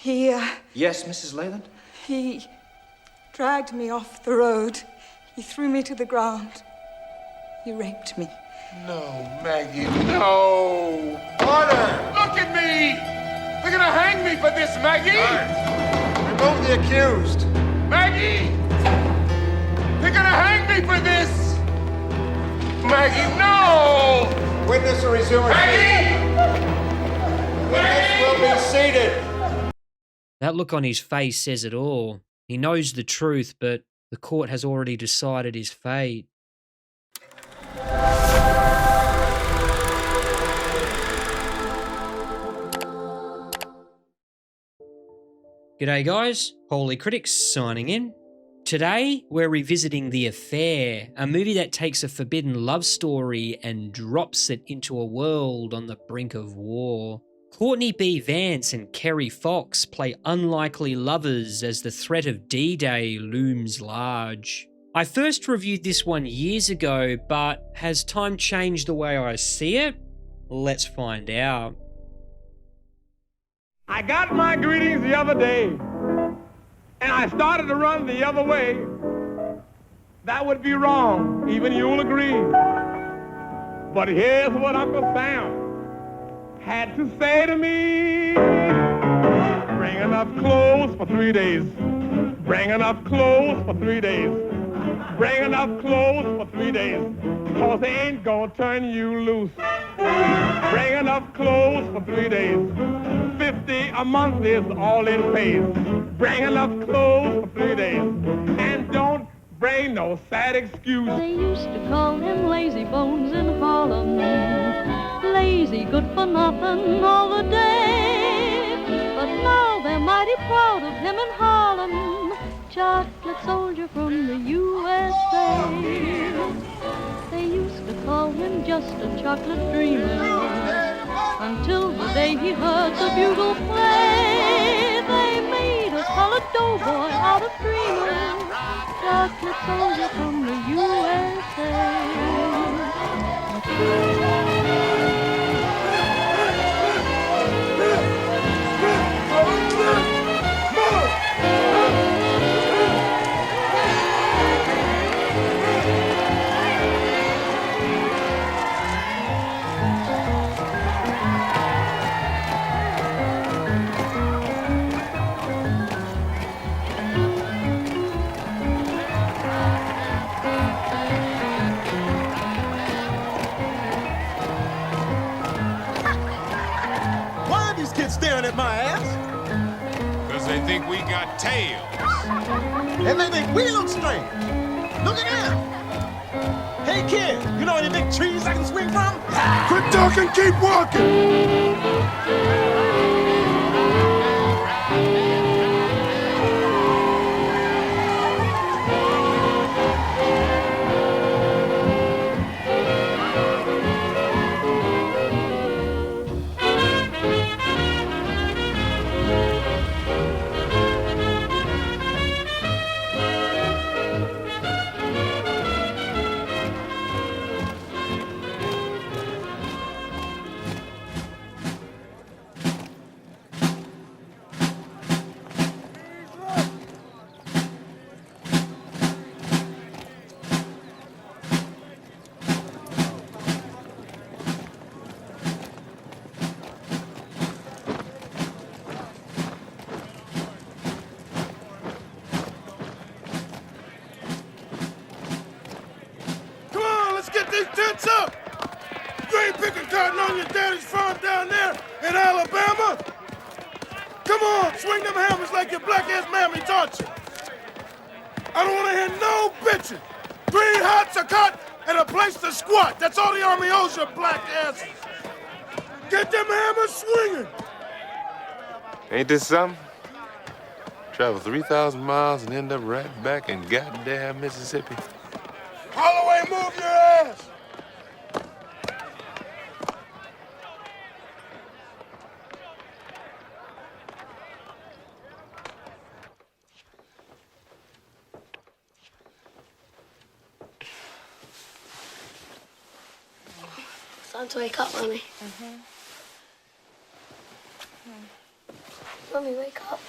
Yes, Mrs. Leland? He dragged me off the road. He threw me to the ground. He raped me. No, Maggie, no! Order! Look at me! They're gonna hang me for this, Maggie! Remove the accused. Maggie! They're gonna hang me for this! Maggie, no! Witness will resume her Maggie! Witness will be seated. That look on his face says it all. He knows the truth, but the court has already decided his fate. G'day guys, Holy Critics signing in. Today we're revisiting The Affair, a movie that takes a forbidden love story and drops it into a world on the brink of war. Courtney B. Vance and Kerry Fox play unlikely lovers as the threat of D-Day looms large. I first reviewed this one years ago, but has time changed the way I see it? Let's find out. I got my greetings the other day, and I started to run the other way. That would be wrong, even you'll agree. But here's what Uncle Sam had to say to me. Bring enough clothes for 3 days. Bring enough clothes for 3 days. Bring enough clothes for 3 days, 'cause they ain't gonna turn you loose. Bring enough clothes for 3 days. 50 a month is all it pays. Bring enough clothes for 3 days. And don't bring no sad excuse. They used to call him Lazy Bones in Harlem. Lazy, good for nothing all the day. But now they're mighty proud of him in Harlem. Chocolate soldier from the USA. They used to call him just a chocolate dreamer, until the day he heard the bugle play. They made a colored doughboy out of dreamer. Chocolate soldier from the USA. Staring at my ass? Because they think we got tails. And they think we look strange. Look at them. Hey kid, you know any big trees I can swing from? Quit talking, keep walking. Tits up! You ain't picking cotton on your daddy's farm down there in Alabama? Come on, swing them hammers like your black-ass mammy taught you. I don't want to hear no bitching. 3 hots, a cot, and a place to squat. That's all the Army owes your black asses. Get them hammers swinging. Ain't this something? Travel 3,000 miles and end up right back in goddamn Mississippi. Holloway, move your ass! Time to wake up, Mommy. Mummy, wake up.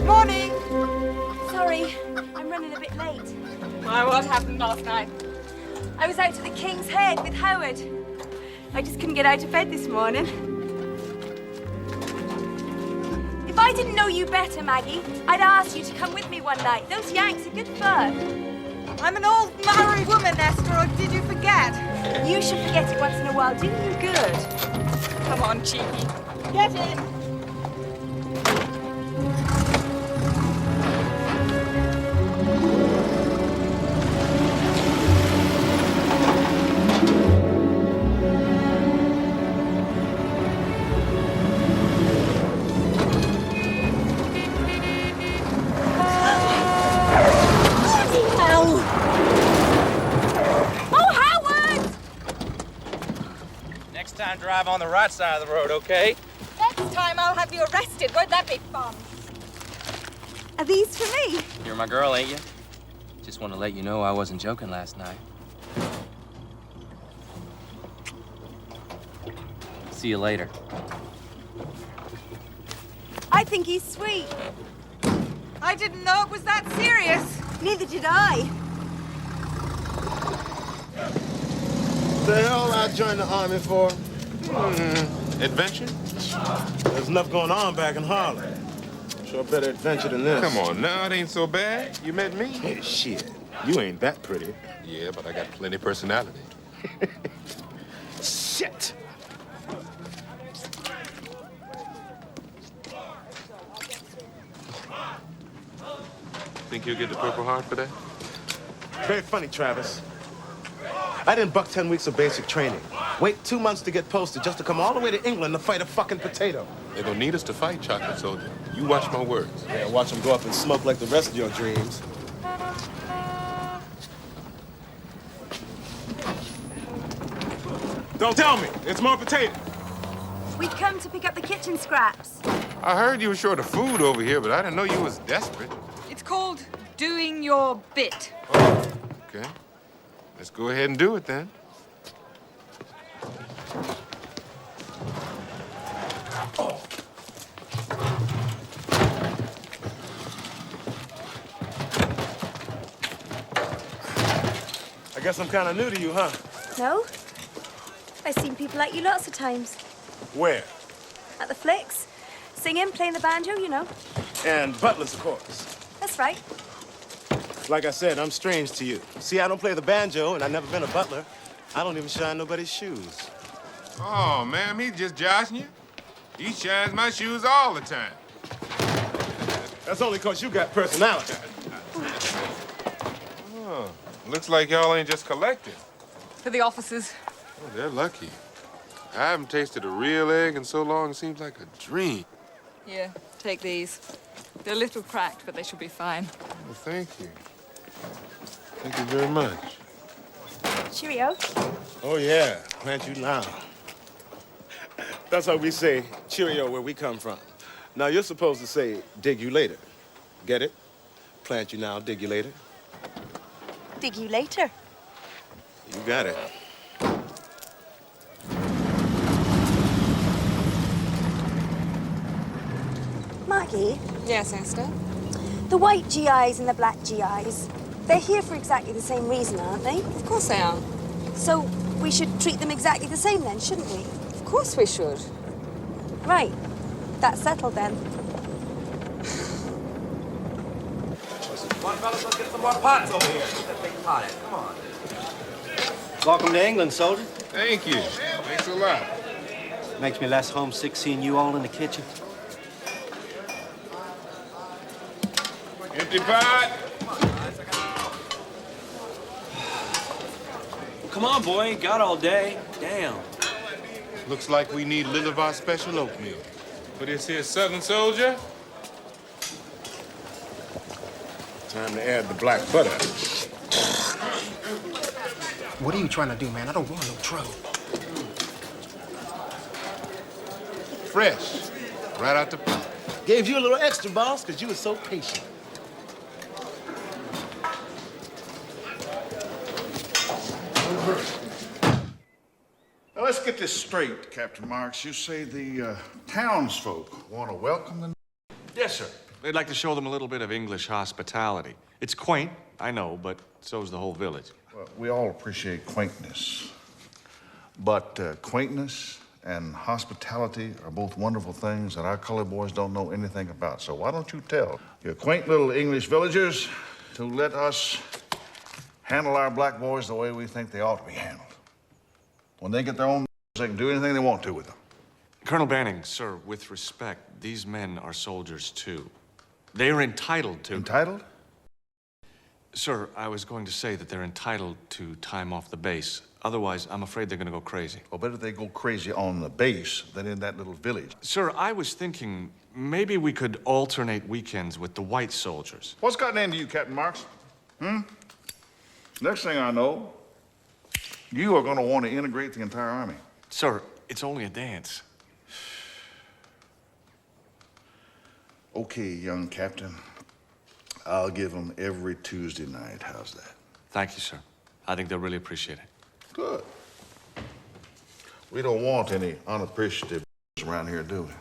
Morning! Sorry, I'm running a bit late. Why, what happened last night? I was out to the King's Head with Howard. I just couldn't get out of bed this morning. If I didn't know you better, Maggie, I'd ask you to come with me one night. Those Yanks are good fun. I'm an old married woman, Esther, or did you forget? You should forget it once in a while. Do you good? Come on, cheeky. Get in! Next time, drive on the right side of the road, okay? Next time I'll have you arrested. Won't that be fun? Are these for me? You're my girl, ain't you? Just want to let you know I wasn't joking last night. See you later. I think he's sweet. I didn't know it was that serious. Neither did I. The hell I joined the army for? Adventure? There's enough going on back in Harlem. Sure better adventure than this. Come on now, it ain't so bad. You met me? Hey, shit. You ain't that pretty. Yeah, but I got plenty of personality. Shit. Think you'll get the Purple Heart for that? Very funny, Travis. I didn't buck 10 weeks of basic training. Wait 2 months to get posted just to come all the way to England to fight a fucking potato. They don't need us to fight, Chocolate Soldier. You watch my words. Yeah, watch them go up in smoke like the rest of your dreams. Don't tell me. It's more potato. We've come to pick up the kitchen scraps. I heard you were short of food over here, but I didn't know you was desperate. It's called doing your bit. Okay. Let's go ahead and do it then. I guess I'm kind of new to you, huh? No? I've seen people like you lots of times. Where? At the flicks. Singing, playing the banjo, you know. And butlers, of course. That's right. Like I said, I'm strange to you. See, I don't play the banjo, and I've never been a butler. I don't even shine nobody's shoes. Oh, ma'am, he's just joshing you. He shines my shoes all the time. That's only 'cause you got personality. Oh, looks like y'all ain't just collecting. For the officers. Oh, they're lucky. I haven't tasted a real egg in so long, it seems like a dream. Here, take these. They're a little cracked, but they should be fine. Well, thank you. Thank you very much. Cheerio. Oh, yeah. Plant you now. That's how we say cheerio where we come from. Now, you're supposed to say dig you later. Get it? Plant you now, dig you later. Dig you later. You got it. Maggie, Yes, Esther? the white GIs and the black GIs, they're here for exactly the same reason, aren't they? Of course they are. So we should treat them exactly the same then, shouldn't we? Of course we should. Right. That's settled then. Come on, fellas, let's get some more pots over here. Get that big pot in. Come on. Welcome to England, soldier. Thank you. Thanks a lot. Makes me less homesick seeing you all in the kitchen. Empty pot. Come on, boy. Ain't got all day. Damn. Looks like we need Lilivar special oatmeal. For this here Southern soldier. Time to add the black butter. What are you trying to do, man? I don't want no trouble. Fresh. Right out the pot. Gave you a little extra, boss, because you were so patient. Now, let's get this straight, Captain Marks. You say the townsfolk want to welcome them? Yes, sir. They'd like to show them a little bit of English hospitality. It's quaint, I know, but so's the whole village. Well, we all appreciate quaintness. But quaintness and hospitality are both wonderful things that our colored boys don't know anything about. So why don't you tell your quaint little English villagers to let us handle our black boys the way we think they ought to be handled. When they get their own, they can do anything they want to with them. Colonel Banning, sir, with respect, these men are soldiers, too. They are entitled to... Entitled? Sir, I was going to say that they're entitled to time off the base. Otherwise, I'm afraid they're going to go crazy. Well, better they go crazy on the base than in that little village. Sir, I was thinking maybe we could alternate weekends with the white soldiers. What's gotten into you, Captain Marks? Next thing I know, you are going to want to integrate the entire army. Sir, it's only a dance. Okay, young captain. I'll give them every Tuesday night. How's that? Thank you, sir. I think they'll really appreciate it. Good. We don't want any unappreciative around here, do we?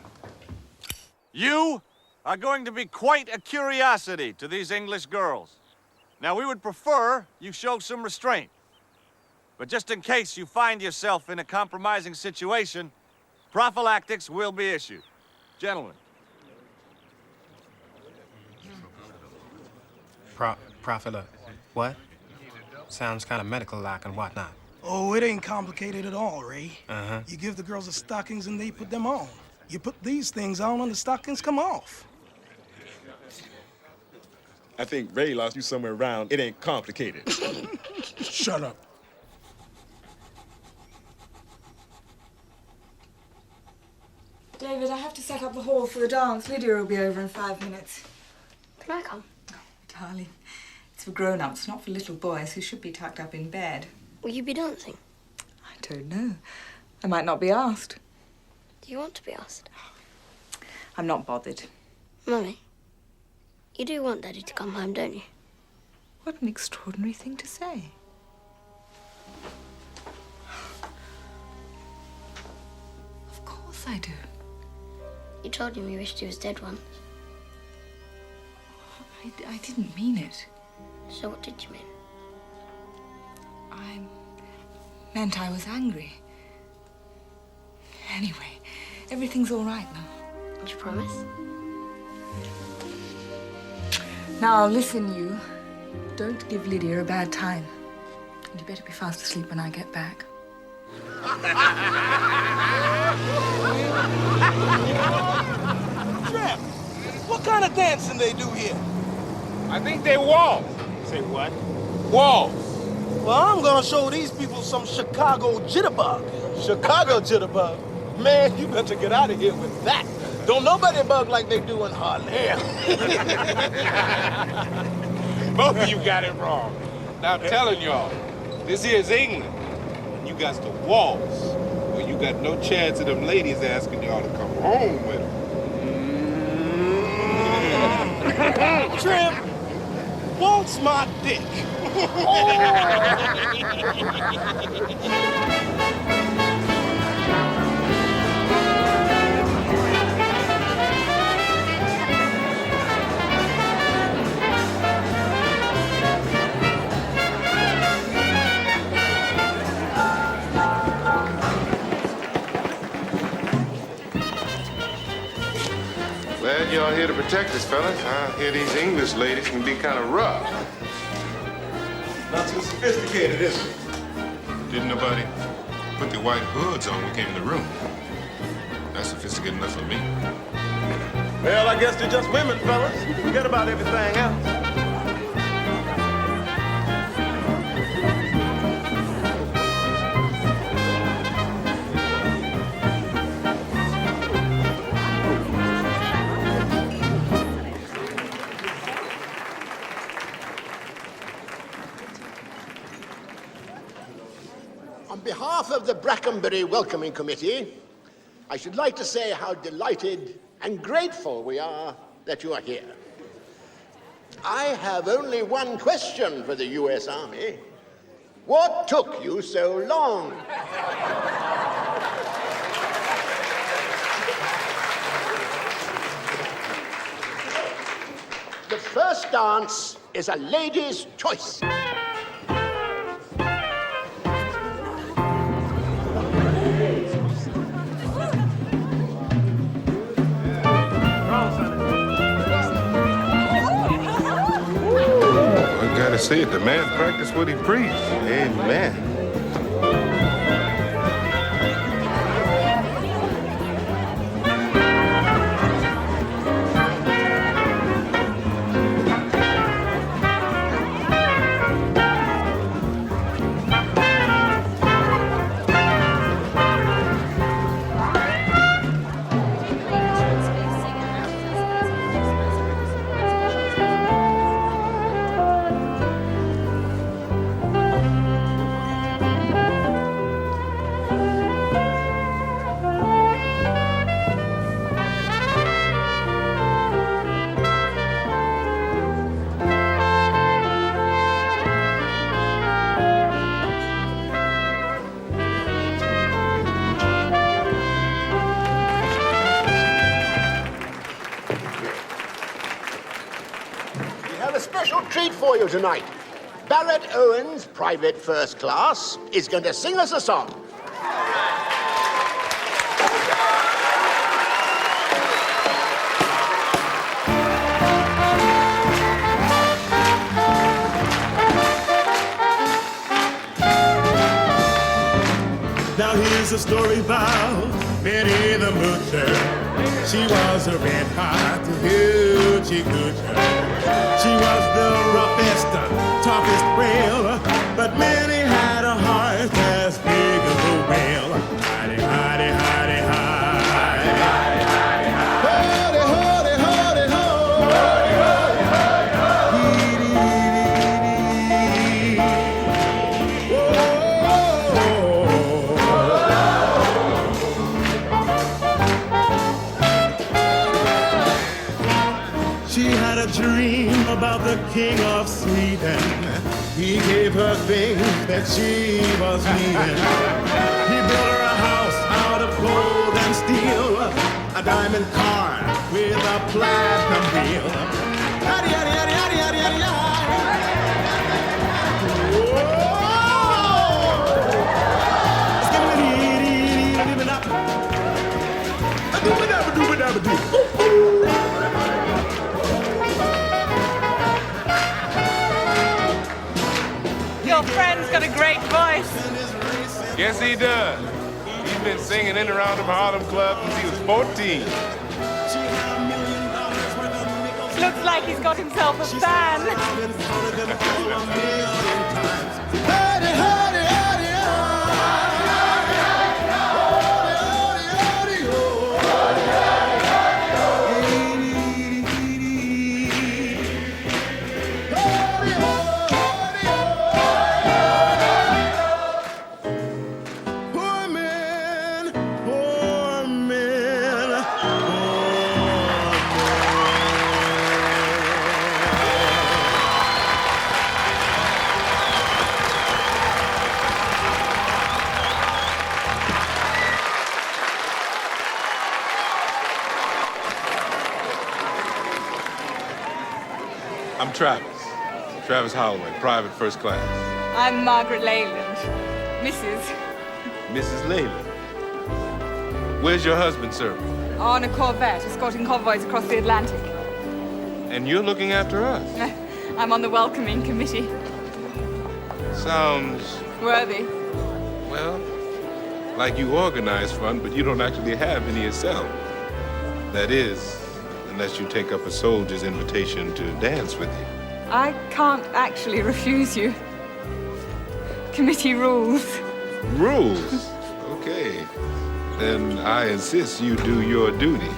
You are going to be quite a curiosity to these English girls. Now, we would prefer you show some restraint. But just in case you find yourself in a compromising situation, prophylactics will be issued. Gentlemen. Prophet, what? Sounds kind of medical-like and whatnot. Oh, it ain't complicated at all, Ray. Uh-huh. You give the girls the stockings and they put them on. You put these things on and the stockings come off. I think Ray lost you somewhere around. It ain't complicated. Shut up. David, I have to set up the hall for the dance. Lydia will be over in 5 minutes. Can I come? Oh, darling, it's for grown-ups, not for little boys who should be tucked up in bed. Will you be dancing? I don't know. I might not be asked. Do you want to be asked? I'm not bothered. Mummy, you do want Daddy to come home, don't you? What an extraordinary thing to say. Of course I do. You told him you wished he was dead once. I didn't mean it. So what did you mean? I meant I was angry. Anyway, everything's all right now. Do you promise? Now, listen, you. Don't give Lydia a bad time. And you better be fast asleep when I get back. Tramp, what kind of dancing they do here? I think they waltz. Say what? Waltz. Well, I'm gonna show these people some Chicago jitterbug. Chicago jitterbug? Man, you better get out of here with that. Don't nobody bug like they do in Harlem. Both of you got it wrong. Now, I'm telling y'all, this here is England. And you got to waltz. Well, you got no chance of them ladies asking y'all to come home with them. Tramp, waltz my dick. Glad y'all here to protect us, fellas. I hear these English ladies can be kind of rough. Not too sophisticated, is it? Didn't nobody put the white hoods on when we came in the room. That's sophisticated enough for me. Well, I guess they're just women, fellas. Forget about everything else. On behalf of the Brackenbury Welcoming Committee, I should like to say how delighted and grateful we are that you are here. I have only one question for the U.S. Army. What took you so long? The first dance is a lady's choice. I gotta say it, the man practiced what he preached. Amen. Treat for you tonight. Barrett Owens, Private First Class, is going to sing us a song. Now here's a story about Beatty the Moocher. She was a red hot hoochie coocher. She was the roughest, toughest rail, but Minnie had a heart as big as a whale. Hidey, hidey, hidey, hidey. Hidey, hidey, hidey, ho. Hidey, hidey, hidey. She had a dream about the King of Sweden. He gave her things that she was needing. He built her a house out of gold and steel, a diamond car with a platinum wheel. Yaddy, yaddy, yaddy, yaddy, yaddy, yaddy, Your friend's got a great voice. Yes, he does. He's been singing in and around the Harlem Club since he was 14. Looks like he's got himself a fan. I'm Travis Holloway, private first class. I'm Margaret Leland, Mrs. Leland. Where's your husband, sir? On a Corvette, escorting convoys across the Atlantic. And you're looking after us? I'm on the welcoming committee. Sounds... Worthy. Well, like you organize fun, but you don't actually have any yourself. That is, unless you take up a soldier's invitation to dance with you. I can't actually refuse you. Committee rules. Rules? Okay. Then I insist you do your duty.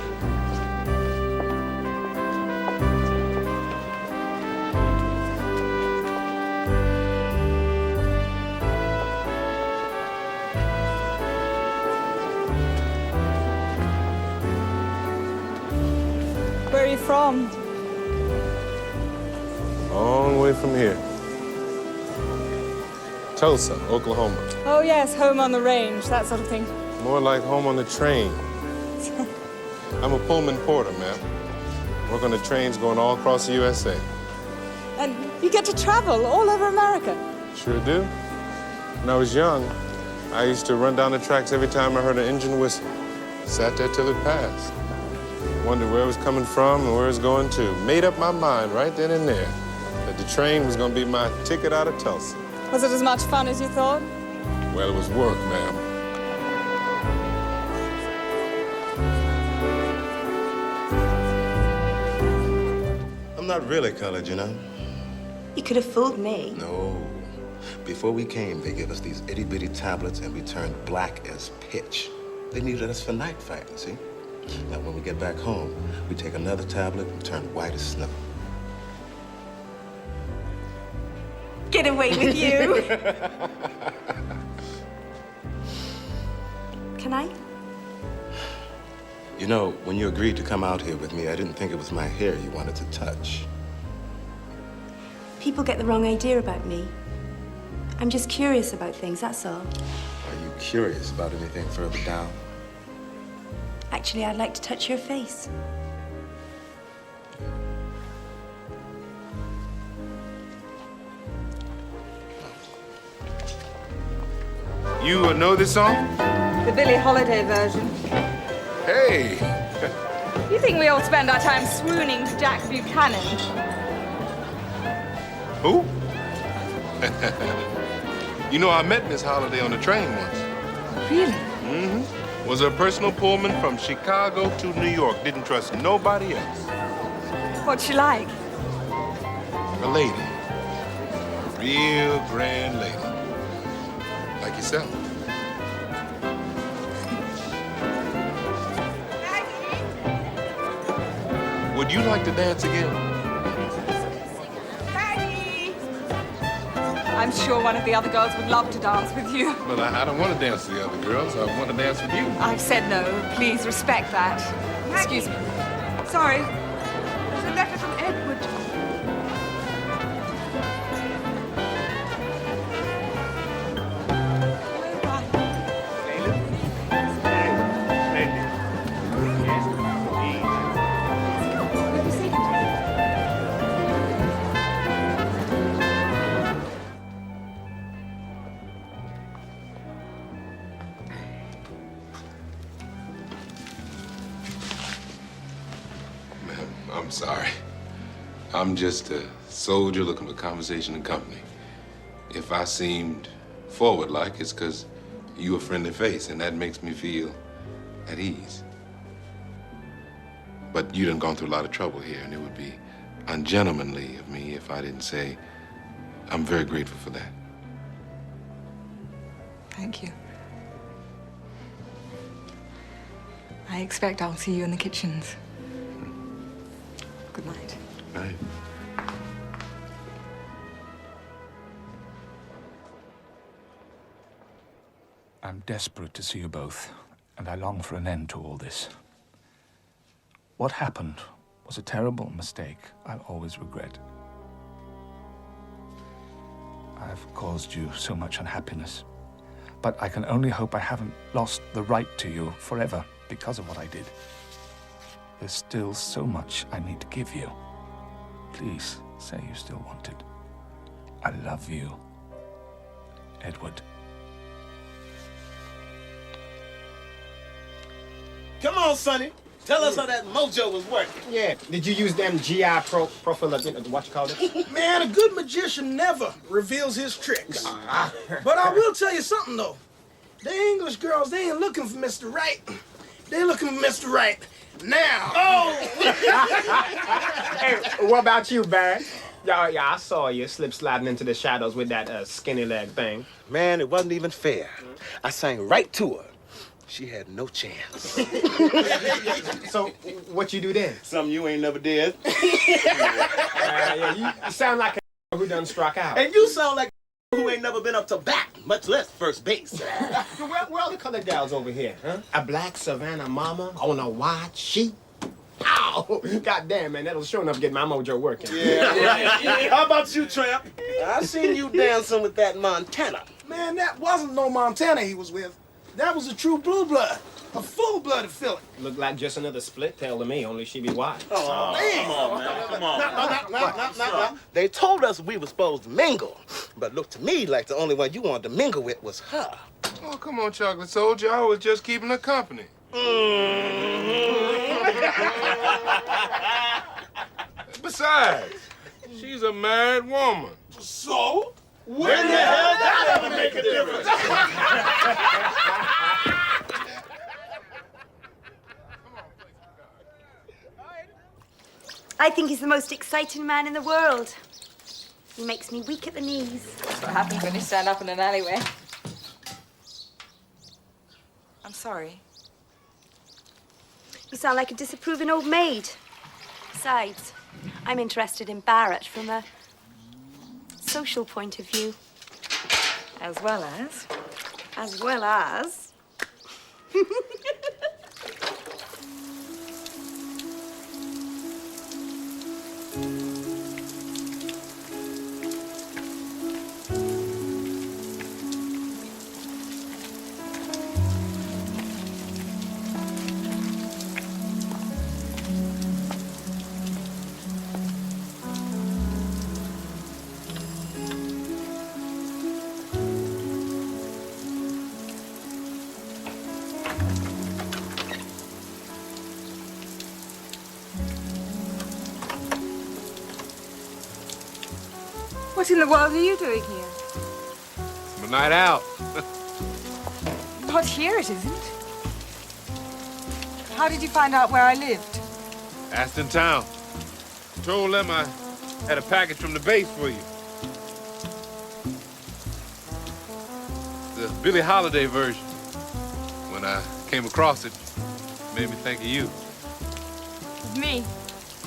from? Long way from here. Tulsa, Oklahoma. Oh, yes, home on the range, that sort of thing. More like home on the train. I'm a Pullman porter, ma'am. Work on the trains going all across the USA. And you get to travel all over America. Sure do. When I was young, I used to run down the tracks every time I heard an engine whistle. Sat there till it passed. Wondered where it was coming from and where it was going to. Made up my mind right then and there that the train was gonna be my ticket out of Tulsa. Was it as much fun as you thought? Well, it was work, ma'am. I'm not really colored, you know. You could have fooled me. No. Before we came, they gave us these itty-bitty tablets and we turned black as pitch. They needed us for night fighting, see? Now, when we get back home, we take another tablet and turn white as snow. Get away with you. Can I? You know, when you agreed to come out here with me, I didn't think it was my hair you wanted to touch. People get the wrong idea about me. I'm just curious about things, that's all. Are you curious about anything further down? Actually, I'd like to touch your face. You know this song? The Billie Holiday version. Hey! You think we all spend our time swooning to Jack Buchanan? Who? You know, I met Miss Holiday on the train once. Really? Mm-hmm. Was a personal Pullman from Chicago to New York. Didn't trust nobody else. What's she like? A lady. A real grand lady. Like yourself. Would you like to dance again? I'm sure one of the other girls would love to dance with you. Well, I don't want to dance with the other girls. I want to dance with you. I've said no. Please respect that. Excuse me. Sorry. There's a letter from Edward. I'm sorry. I'm just a soldier looking for conversation and company. If I seemed forward-like, it's because you a friendly face, and that makes me feel at ease. But you done gone through a lot of trouble here, and it would be ungentlemanly of me if I didn't say I'm very grateful for that. Thank you. I expect I'll see you in the kitchens. Good night. Right. I'm desperate to see you both, and I long for an end to all this. What happened was a terrible mistake I'll always regret. I've caused you so much unhappiness, but I can only hope I haven't lost the right to you forever because of what I did. There's still so much I need to give you. Please say you still want it. I love you, Edward. Come on, Sonny. Tell us how that mojo was working. Yeah, did you use them GI profile, what you call it? Man, a good magician never reveals his tricks. But I will tell you something, though. The English girls, they ain't looking for Mr. Right. They're looking for Mr. Right now. Oh! Hey, what about you, Barry? Yeah, I saw you slip-sliding into the shadows with that skinny leg thing. Man, it wasn't even fair. I sang right to her. She had no chance. So, what you do then? Something you ain't never did. You sound like a who done struck out. And you sound like a who ain't never been up to bat, much less first base. Where are the colored gals over here, huh? A black Savannah mama on a white sheep. Ow! God damn, man, that'll sure enough get my mojo working. Yeah. How about you, Tramp? I seen you dancing with that Montana. Man, that wasn't no Montana he was with. That was a true blue blood. A full-blooded filly. Looked like just another split tail to me, only she be white. Oh, man. come on, man. Come on. No. They told us we were supposed to mingle, but looked to me like the only one you wanted to mingle with was her. Oh, come on, Chocolate Soldier. I was just keeping her company. Besides, she's a married woman. So? When the hell did that ever make a difference? I think he's the most exciting man in the world. He makes me weak at the knees. That's what happens when you stand up in an alleyway. I'm sorry. You sound like a disapproving old maid. Besides, I'm interested in Barrett from a social point of view. As well as? As well as... What in the world are you doing here? It's my night out. Not here, it isn't. How did you find out where I lived? Aston Town. Told them I had a package from the base for you. The Billie Holiday version. When I came across it, made me think of you. It's me.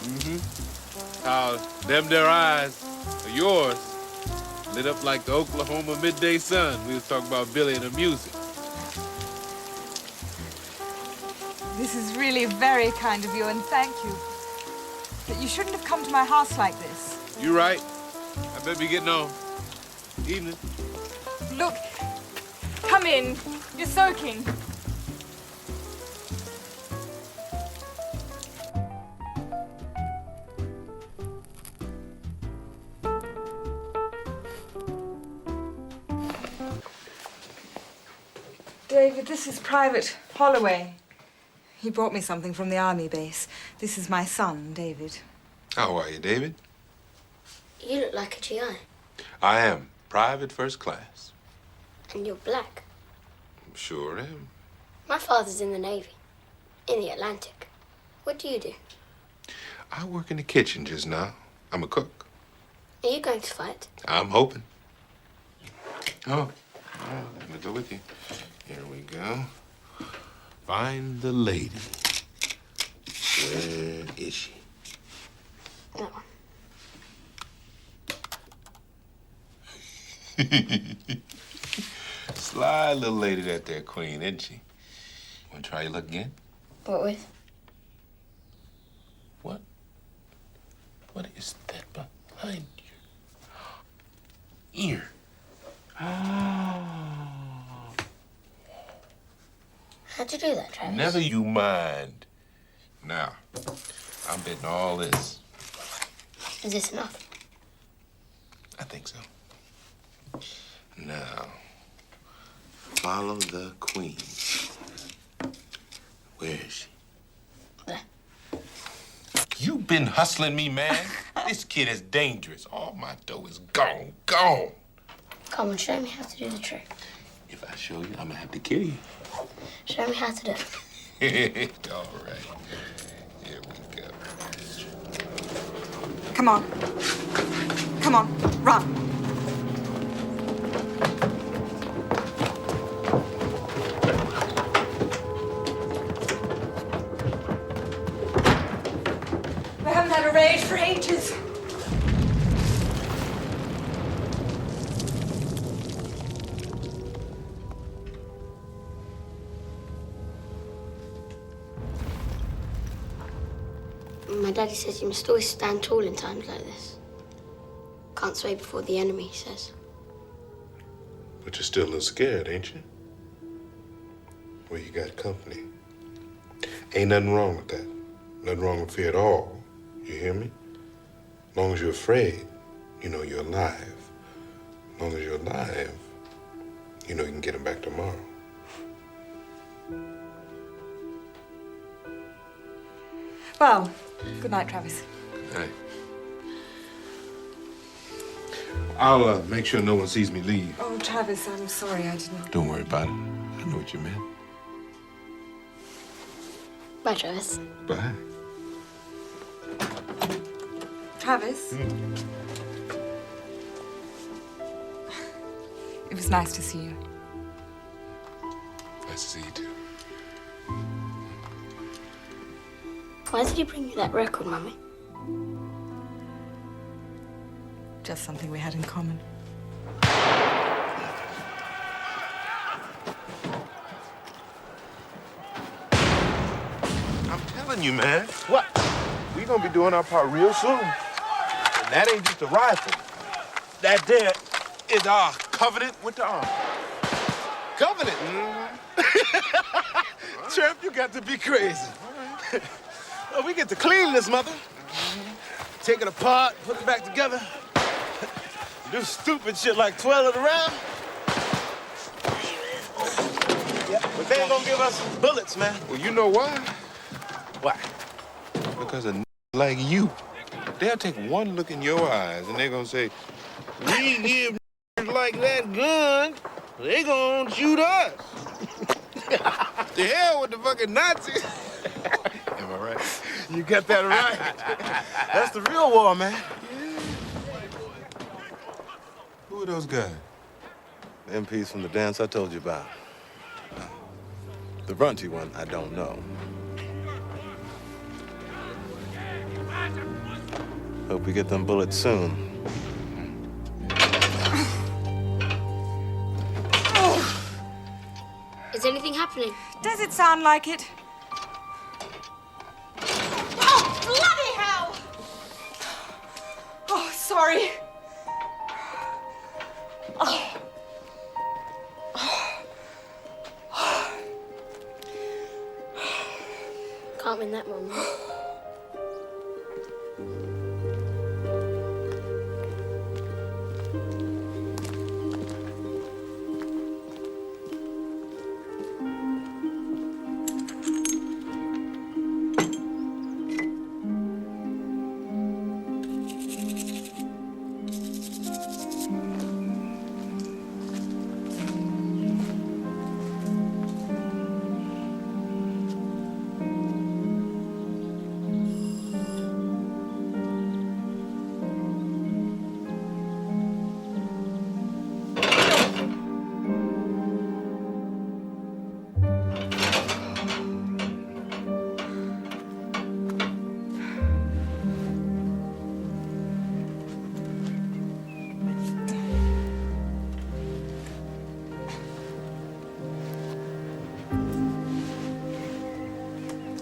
Mm-hmm. How them there eyes are yours, lit up like the Oklahoma midday sun. We was talking about Billie and her music. This is really very kind of you, and thank you. But you shouldn't have come to my house like this. You right. I better be getting on. Evening. Look, come in. You're soaking. David, this is Private Holloway. He brought me something from the army base. This is my son, David. How are you, David? You look like a GI. I am. Private first class. And you're black. Sure am. My father's in the Navy. In the Atlantic. What do you do? I work in the kitchen just now. I'm a cook. Are you going to fight? I'm hoping. Oh, let me go with you. Here we go. Find the lady. Where is she? No. Sly little lady that there, queen, isn't she? Want to try your luck again? What with? What? What is that behind your ear? How'd you do that, Travis? Never you mind. Now, I'm betting all this. Is this enough? I think so. Now, follow the queen. Where is she? There. You been hustling me, man. This kid is dangerous. All my dough is gone. Come and show me how to do the trick. If I show you, I'm gonna have to kill you. Show me how to do it. All right. Here we go. Come on. Come on, run. We haven't had a raid for ages. Daddy says you must always stand tall in times like this. Can't sway before the enemy, he says. But you're still a little scared, ain't you? Well, you got company. Ain't nothing wrong with that. Nothing wrong with fear at all. You hear me? As long as you're afraid, you know you're alive. As long as you're alive, you know you can get him back tomorrow. Well, good night, Travis. All right. I'll make sure no one sees me leave. Oh, Travis, I'm sorry I didn't... Don't worry about it. I know what you meant. Bye, Travis. Bye. Travis? It was nice to see you. Nice to see you, too. Why did he bring you that record, Mummy? Just something we had in common. I'm telling you, man. What? We gonna be doing our part real soon. And that ain't just a rifle. That there is our covenant with the army. Covenant? Trap, you got to be crazy. Oh, we get to clean this mother. Take it apart, put it back together. Do stupid shit like twirl it around. Yeah, but they ain't gonna give us bullets, man. Well, you know why? Why? Because a like you, they'll take one look in your eyes and they're gonna say, we give like that gun, they gonna shoot us. The hell with the fucking Nazis. Am I right? You got that right. That's the real war, man. Who are those guys? The MPs from the dance I told you about. The brunchy one, I don't know. Hope we get them bullets soon. Is anything happening? Does it sound like it? Oh, bloody hell! Oh, sorry. Oh. Can't win that one.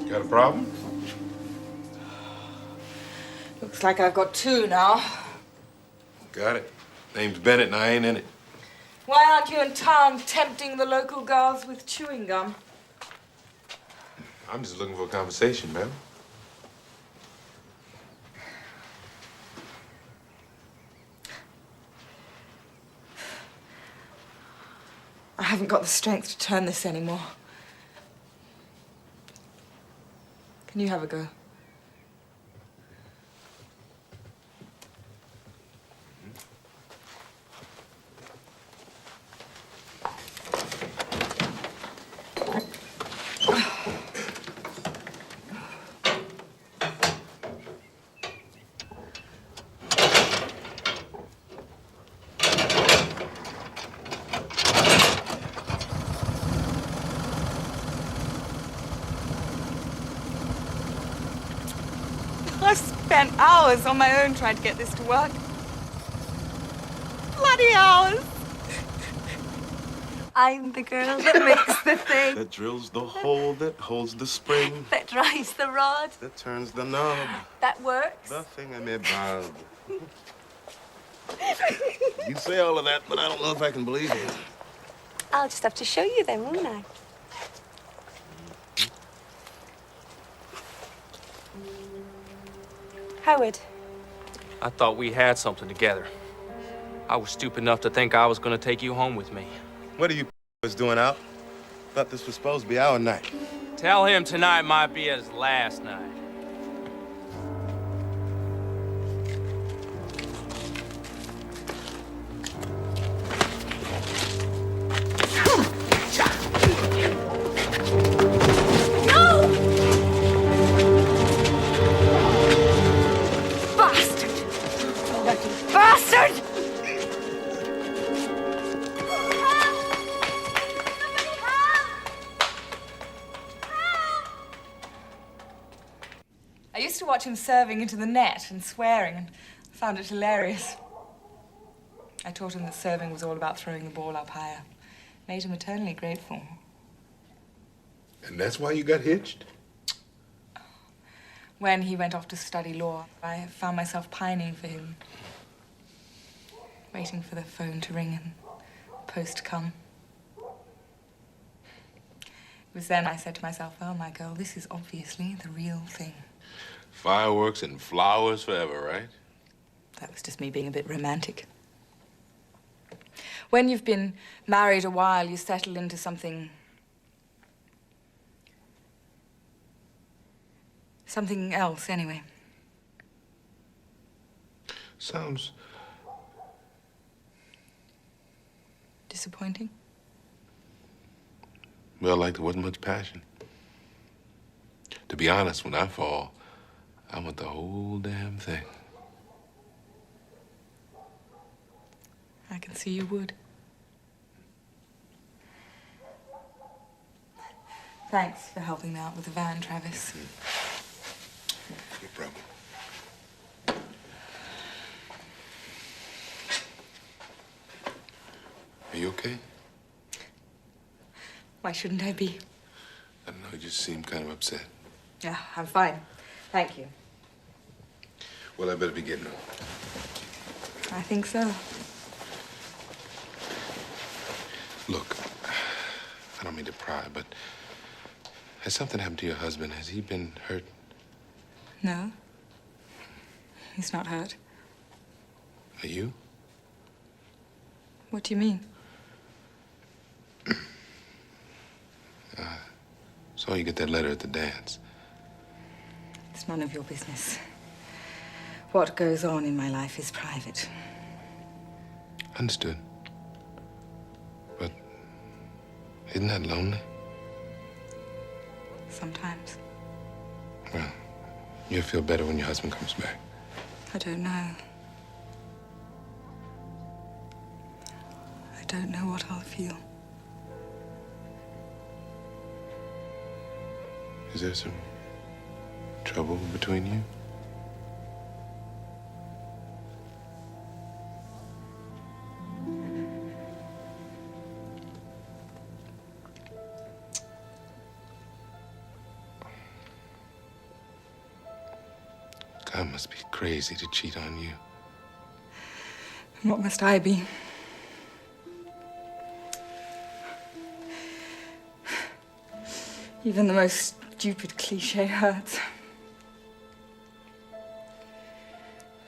Got a problem? Looks like I've got two now. Got it. Name's Bennett and I ain't in it. Why aren't you in town tempting the local girls with chewing gum? I'm just looking for a conversation, man. I haven't got the strength to turn this anymore. Can you have a go? I've spent hours on my own trying to get this to work. Bloody hours! I'm the girl that makes the thing, That drills the hole, that holds the spring, that drives the rod, that turns the knob, that works. the thingamabob. You say all of that, but I don't know if I can believe you. I'll just have to show you then, won't I? Howard. I thought we had something together. I was stupid enough to think I was gonna take you home with me. What are you doing out? Thought this was supposed to be our night. Tell him tonight might be his last night. Bastard! I used to watch him serving into the net and swearing and found it hilarious. I taught him that serving was all about throwing the ball up higher. Made him eternally grateful. And that's why you got hitched? When he went off to study law, I found myself pining for him. Waiting for the phone to ring and post come. It was then I said to myself, well, my girl, this is obviously the real thing. Fireworks and flowers forever, right? That was just me being a bit romantic. When you've been married a while, you settle into something else, anyway. Sounds disappointing. Well, like there wasn't much passion. To be honest, when I fall, I want the whole damn thing. I can see you would. Thanks for helping me out with the van, Travis. No problem. Are you okay? Why shouldn't I be? I don't know, you just seem kind of upset. Yeah, I'm fine. Thank you. Well, I better be getting on. I think so. Look, I don't mean to pry, but has something happened to your husband? Has he been hurt? No. He's not hurt. Are you? What do you mean? Saw you get that letter at the dance. It's none of your business. What goes on in my life is private. Understood. But isn't that lonely? Sometimes. Well, you'll feel better when your husband comes back. I don't know. I don't know what I'll feel. Is there some trouble between you? God must be crazy to cheat on you. And what must I be? Even the most stupid cliche hurts.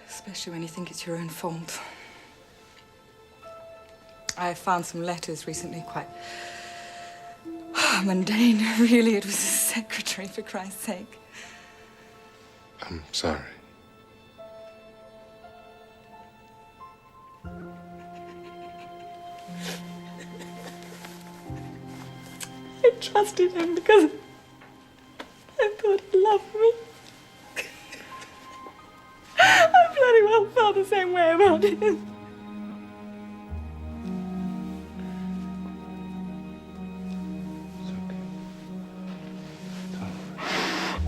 Especially when you think it's your own fault. I found some letters recently, quite mundane. Really, it was a secretary, for Christ's sake. I'm sorry. I trusted him because I thought he loved me. I bloody well felt the same way about him.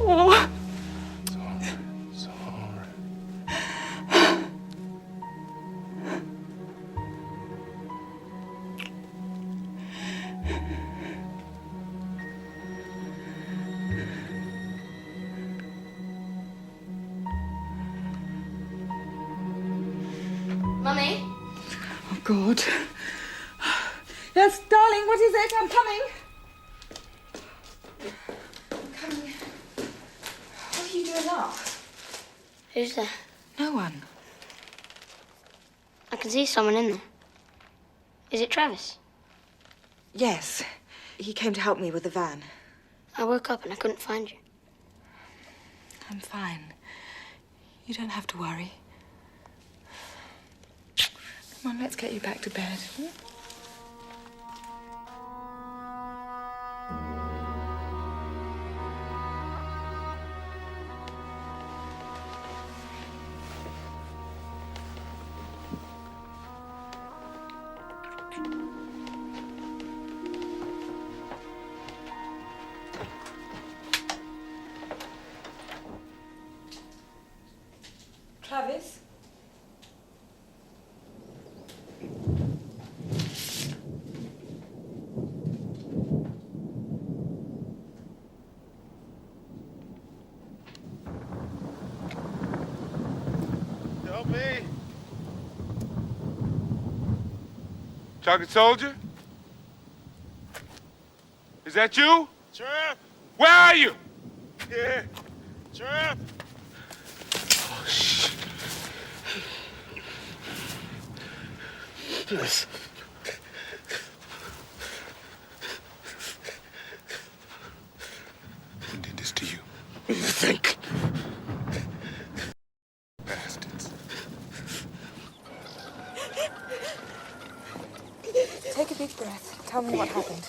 Oh. It's all right. God. Yes, darling, what is it? I'm coming. Coming. What are you doing now? Who's there? No one. I can see someone in there. Is it Travis? Yes. He came to help me with the van. I woke up and I couldn't find you. I'm fine. You don't have to worry. Come on, let's get you back to bed. Travis? Help me. Chocolate Soldier? Is that you? Sheriff! Where are you? Yeah. Sheriff! Oh, shit. Yes. Who did this to you? What do you think? Bastards. Take a big breath. Tell me what happened.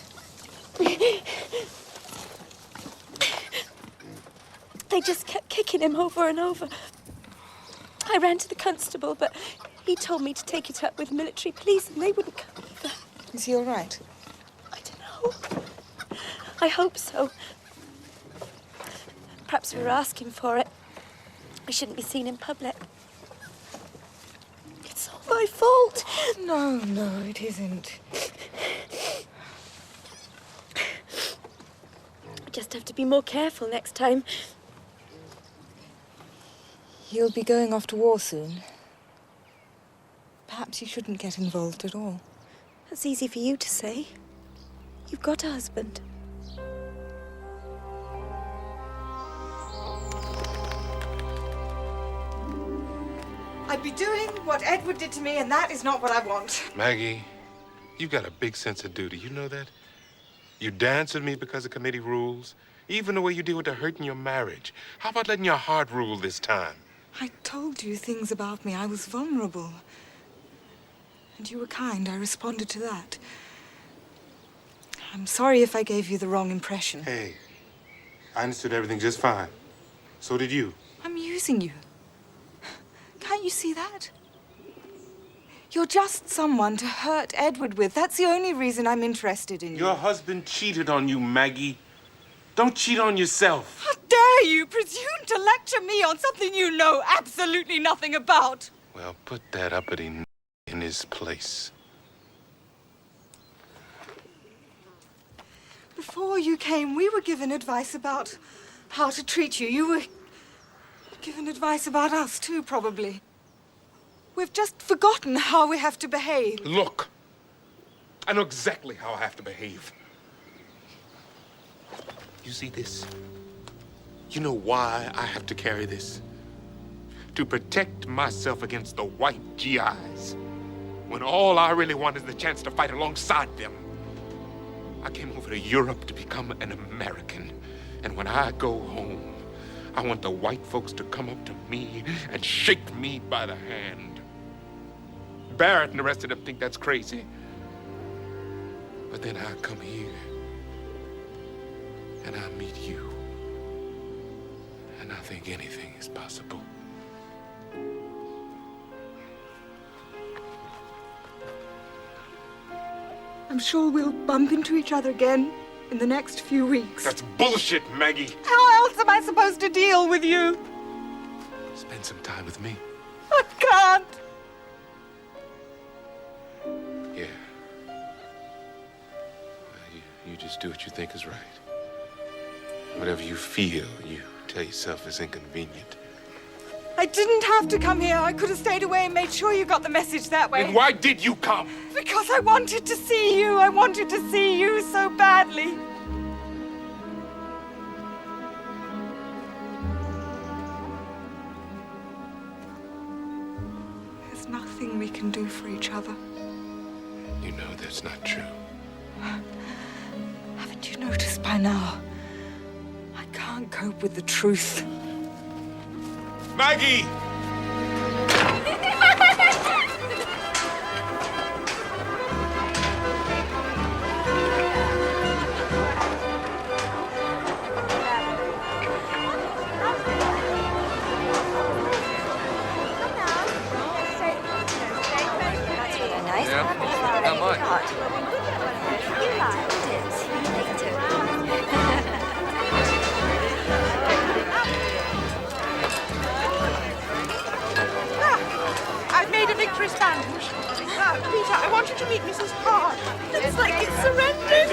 They just kept kicking him over and over. I ran to the constable, but he told me to take it up with military police, and they wouldn't come either. Is he all right? I don't know. I hope so. Perhaps we were asking for it. We shouldn't be seen in public. It's all my fault. No, no, it isn't. I just have to be more careful next time. You'll be going off to war soon. Perhaps you shouldn't get involved at all. That's easy for you to say. You've got a husband. I'd be doing what Edward did to me, and that is not what I want. Maggie, you've got a big sense of duty. You know that? You dance with me because of committee rules. Even the way you deal with the hurt in your marriage. How about letting your heart rule this time? I told you things about me. I was vulnerable. And you were kind. I responded to that. I'm sorry if I gave you the wrong impression. Hey, I understood everything just fine. So did you. I'm using you. Can't you see that? You're just someone to hurt Edward with. That's the only reason I'm interested in you. Your husband cheated on you, Maggie. Don't cheat on yourself. How dare you presume to lecture me on something you know absolutely nothing about? Well, put that uppity in his place. Before you came, we were given advice about how to treat you. You were given advice about us, too, probably. We've just forgotten how we have to behave. Look, I know exactly how I have to behave. You see this? You know why I have to carry this? To protect myself against the white GIs. When all I really want is the chance to fight alongside them. I came over to Europe to become an American. And when I go home, I want the white folks to come up to me and shake me by the hand. Barrett and the rest of them think that's crazy. But then I come here and I meet you. And I think anything is possible. I'm sure we'll bump into each other again in the next few weeks. That's bullshit, Maggie. How else am I supposed to deal with you? Spend some time with me. I can't. Yeah. Well, you just do what you think is right. Whatever you feel, you tell yourself is inconvenient. I didn't have to come here. I could have stayed away and made sure you got the message that way. Then why did you come? Because I wanted to see you. I wanted to see you so badly. There's nothing we can do for each other. You know that's not true. Haven't you noticed by now? I can't cope with the truth. Maggie! How much? I've made a victory sandwich. Peter, I want you to meet Mrs. Hart. Looks like it's surrendered.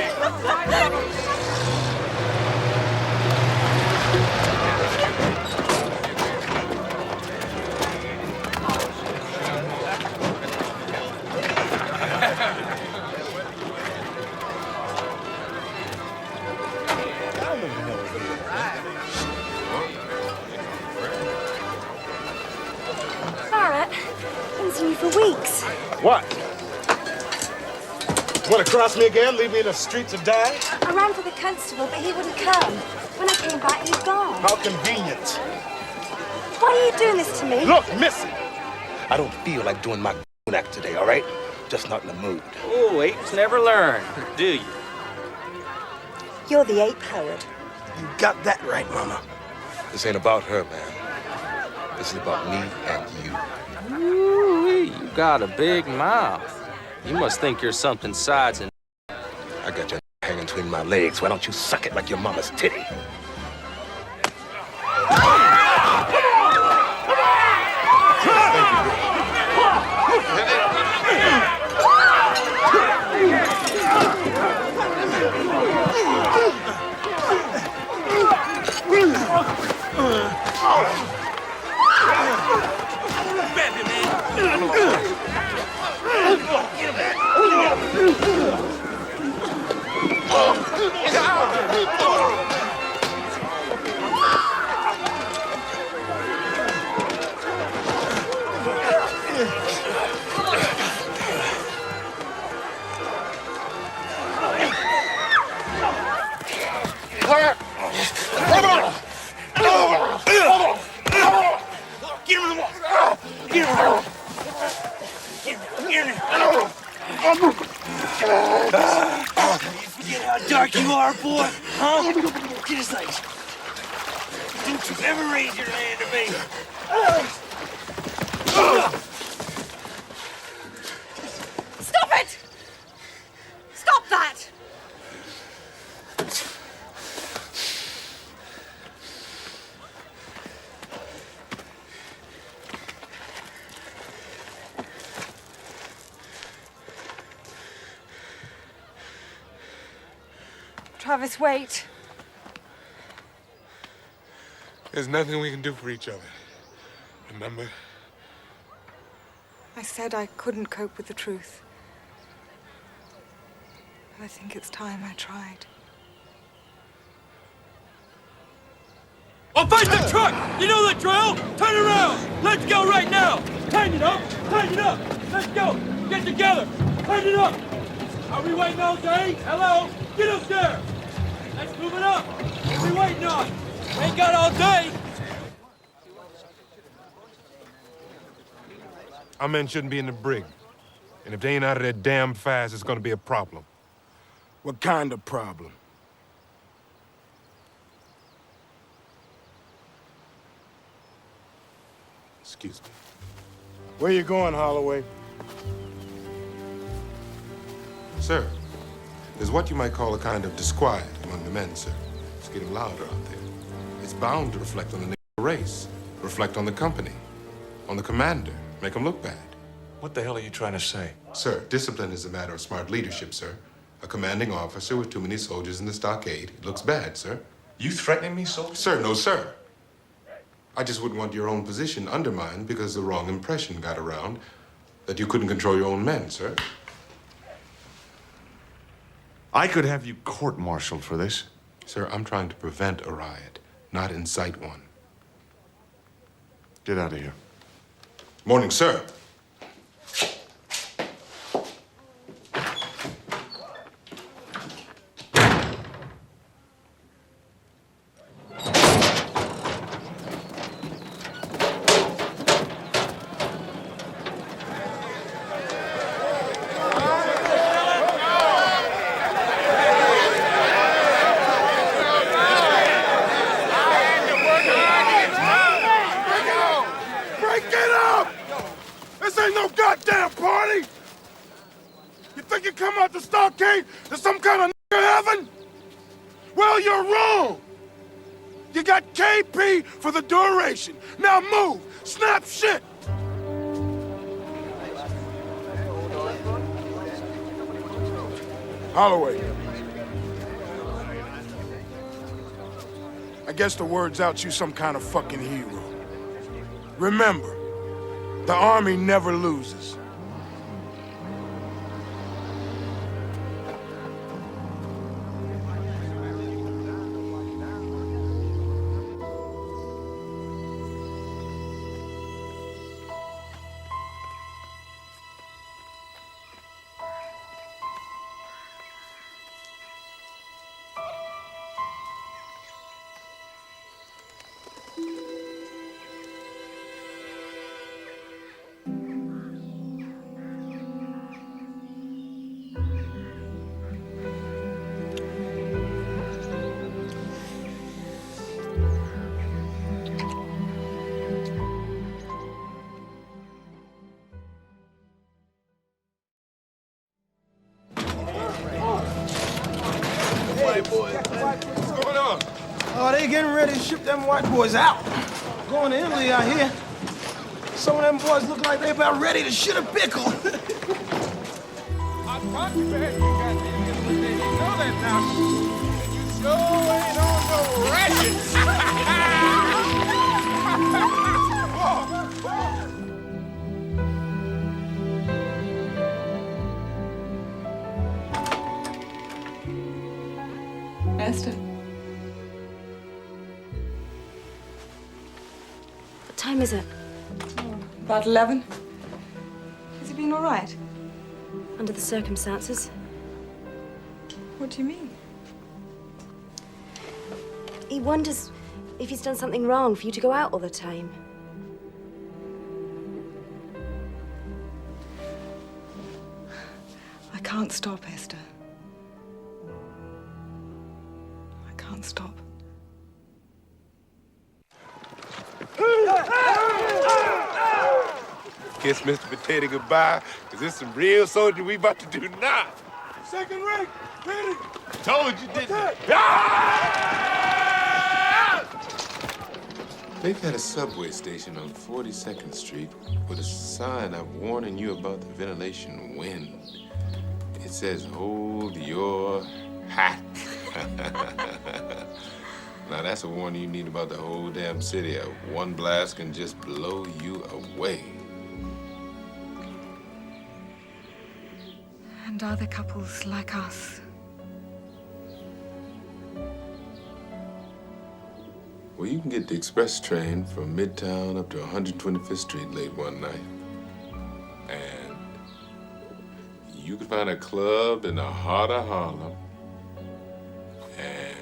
Barrett, haven't seen you for weeks. What? Want to cross me again? Leave me in the streets to die? I ran for the constable, but he wouldn't come. When I came back, he'd gone. How convenient. Why are you doing this to me? Look, Missy, I don't feel like doing my act today, all right? Just not in the mood. Oh, apes never learn, do you? You're the ape, Howard. You got that right, Mama. This ain't about her, man. This is about me and you. Ooh, you got a big mouth. You must think you're something sides and... I got your hanging between my legs. Why don't you suck it like your mama's titty? Forget how dark you are, boy, huh? Get his legs. Don't you ever raise your hand to me. Stop it! Stop that! Travis, wait. There's nothing we can do for each other. Remember? I said I couldn't cope with the truth. But I think it's time I tried. I'll fight the truck! You know the drill! Turn around! Let's go right now! Tighten it up! Tighten it up! Let's go! Get together! Tighten it up! Are we waiting all day? Hello? Get up there! Let's move it up! What are we waiting on? We ain't got all day! Our men shouldn't be in the brig. And if they ain't out of there damn fast, it's gonna be a problem. What kind of problem? Excuse me. Where you going, Holloway? Sir, there's what you might call a kind of disquiet among the men, sir. It's getting louder out there. It's bound to reflect on the race, reflect on the company, on the commander, make him look bad. What the hell are you trying to say? Sir, discipline is a matter of smart leadership, sir. A commanding officer with too many soldiers in the stockade, it looks bad, sir. You threatening me, soldier? Sir, no, sir. I just wouldn't want your own position undermined because the wrong impression got around that you couldn't control your own men, sir. I could have you court-martialed for this. Sir, I'm trying to prevent a riot, not incite one. Get out of here. Morning, sir. To some kind of heaven? Well, you're wrong. You got KP for the duration. Now move. Snap shit. Holloway. I guess the word's out you some kind of fucking hero. Remember, the Army never loses. Oh, they getting ready to ship them white boys out. Going to Italy, I hear. Some of them boys look like they about ready to shit a pickle. I thought you had you got the English, you know that now. And you sure ain't on no ratchets. Esther. What time is it? About 11. Has he been all right? Under the circumstances. What do you mean? He wonders if he's done something wrong for you to go out all the time. I can't stop, Esther. I can't stop. Kiss Mr. Potato goodbye, because this some real soldier we about to do now. Second rank, Beatty. Told you, didn't I? They've had a subway station on 42nd Street with a sign up warning you about the ventilation wind. It says, hold your hat. Now, that's a warning you need about the whole damn city. One blast can just blow you away. And other couples like us. Well, you can get the express train from Midtown up to 125th Street late one night. And you can find a club in the heart of Harlem. And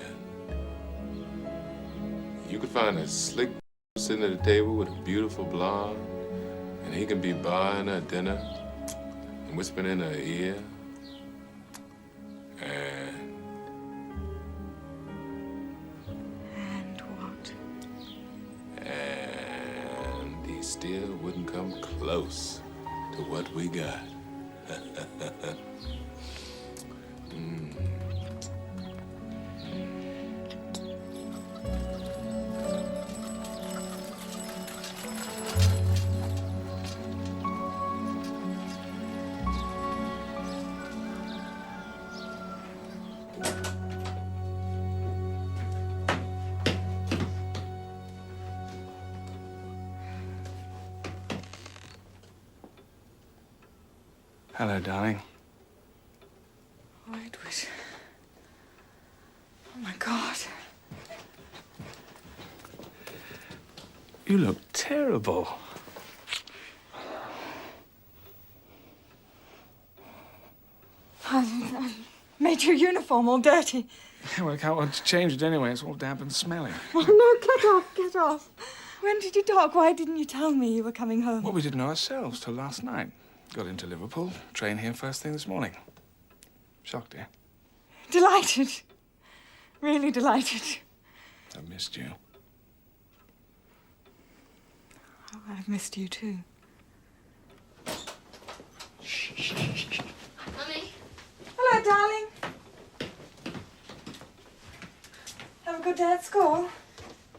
you can find a slick sitting at a table with a beautiful blonde. And he can be buying her dinner and whispering in her ear. And what? And he still wouldn't come close to what we got. Hello, darling. Oh, Edward. Oh, my God. You look terrible. I made your uniform all dirty. Well, I can't want to change it anyway. It's all damp and smelly. Oh, no, get off. When did you talk? Why didn't you tell me you were coming home? Well, we didn't know ourselves till last night. Got into Liverpool, train here first thing this morning. Shocked, eh? Delighted. Really delighted. I've missed you. Oh, I've missed you, too. Mummy? Hello, darling. Have a good day at school?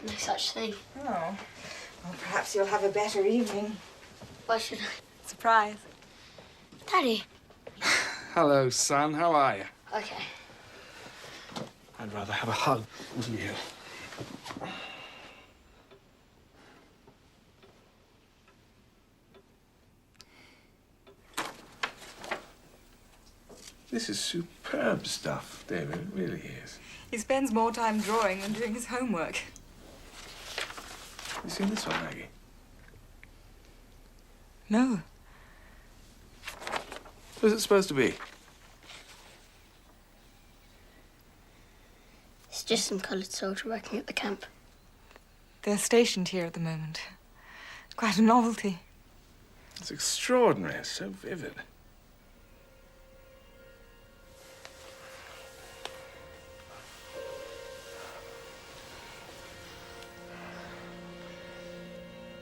No such thing. Oh. Well, perhaps you'll have a better evening. Why should I? Surprise. Daddy. Hello, son. How are you? Okay. I'd rather have a hug with you. This is superb stuff, David. It really is. He spends more time drawing than doing his homework. You seen this one, Maggie? No. Who's it supposed to be? It's just some coloured soldier working at the camp. They're stationed here at the moment. It's quite a novelty. It's extraordinary. It's so vivid.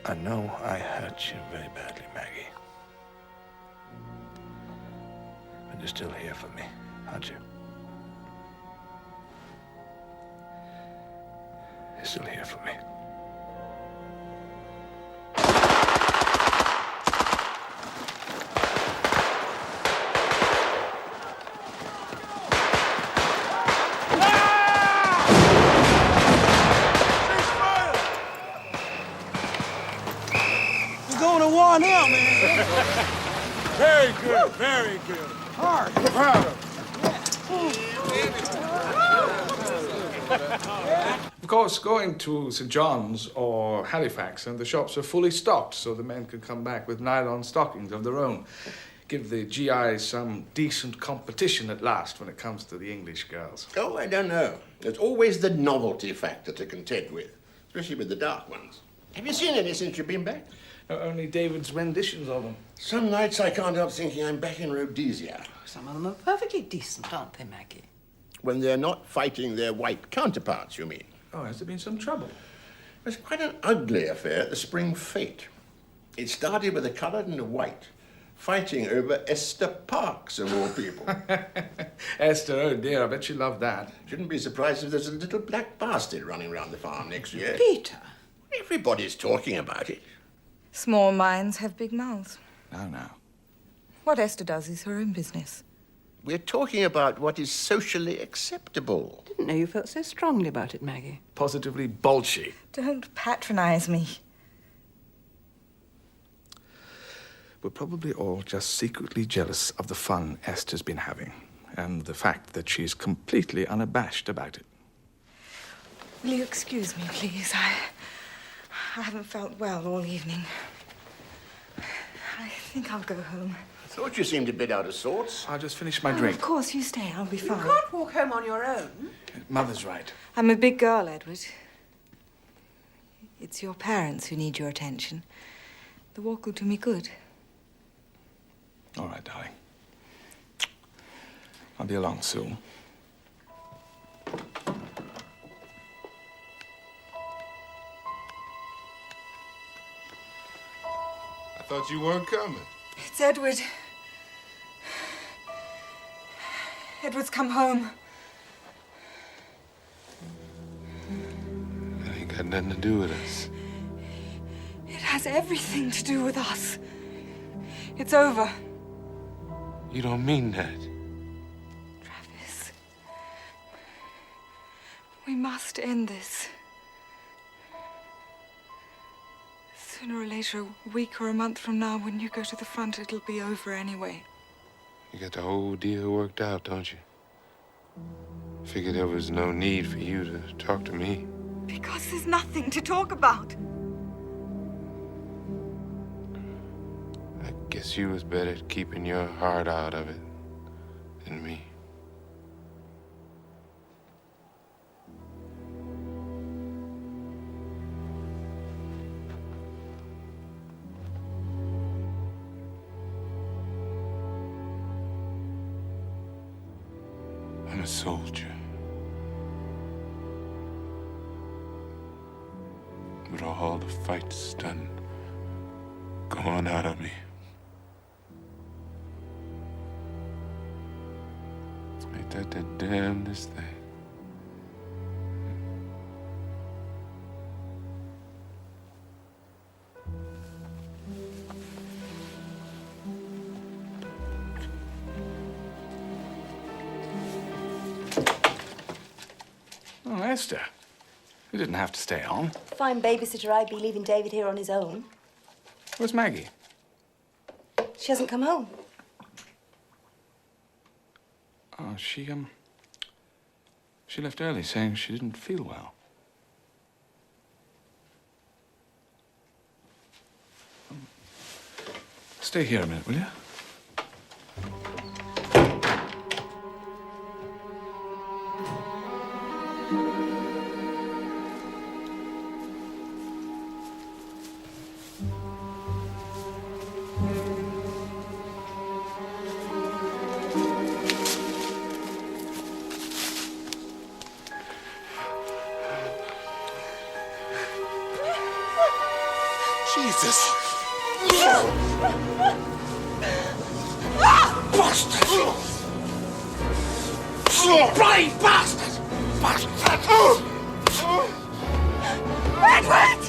I know I hurt you very badly, Maggie. But you're still here for me, aren't you? You're still here for me. One now, man. Very good, very good. Hard. Proud of Of course, going to St. John's or Halifax, and the shops are fully stocked, so the men can come back with nylon stockings of their own. Give the GIs some decent competition at last when it comes to the English girls. Oh, I don't know. There's always the novelty factor to contend with, especially with the dark ones. Have you seen any since you've been back? No, only David's renditions of them. Some nights I can't help thinking I'm back in Rhodesia. Some of them are perfectly decent, aren't they, Maggie? When they're not fighting their white counterparts, you mean? Oh, has there been some trouble? It was quite an ugly affair at the Spring Fete. It started with a coloured and a white, fighting over Esther Parks, of all people. Esther, oh dear, I bet you loved that. Shouldn't be surprised if there's a little black bastard running around the farm next year. Peter! Everybody's talking about it. Small minds have big mouths. No. What Esther does is her own business. We're talking about what is socially acceptable. Didn't know you felt so strongly about it, Maggie. Positively bolshy. Don't patronize me. We're probably all just secretly jealous of the fun Esther's been having, and the fact that she's completely unabashed about it. Will you excuse me, please? I haven't felt well all evening. I think I'll go home. I thought you seemed a bit out of sorts. I'll just finish my Oh, drink. of course, you stay. I'll be fine. You can't walk home on your own. Mother's right. I'm a big girl, Edward. It's your parents who need your attention. The walk will do me good. All right, darling. I'll be along soon. I thought you weren't coming. It's Edward. Edward's come home. That ain't got nothing to do with us. It has everything to do with us. It's over. You don't mean that. Travis. We must end this. Sooner or later, a week or a month from now, when you go to the front, it'll be over anyway. You got the whole deal worked out, don't you? Figured there was no need for you to talk to me. Because there's nothing to talk about. I guess you was better at keeping your heart out of it than me. I'm a soldier. With all the fights done going out of me. Ain't that the damnedest thing? Oh, Esther. You didn't have to stay on. Fine babysitter I'd be leaving David here on his own. Where's Maggie? She hasn't come home. Oh, she left early saying she didn't feel well. Stay here a minute, will you? Jesus! Bastard! Bloody bastard! Bastard! Edward!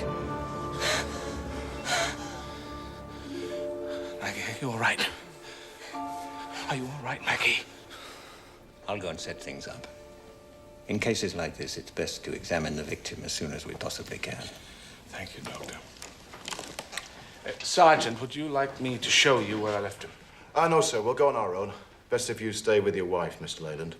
Maggie, are you all right? Are you all right, Maggie? I'll go and set things up. In cases like this, it's best to examine the victim as soon as we possibly can. Thank you, Doctor. Sergeant, would you like me to show you where I left him? No, sir. We'll go on our own. Best if you stay with your wife, Mr. Leland.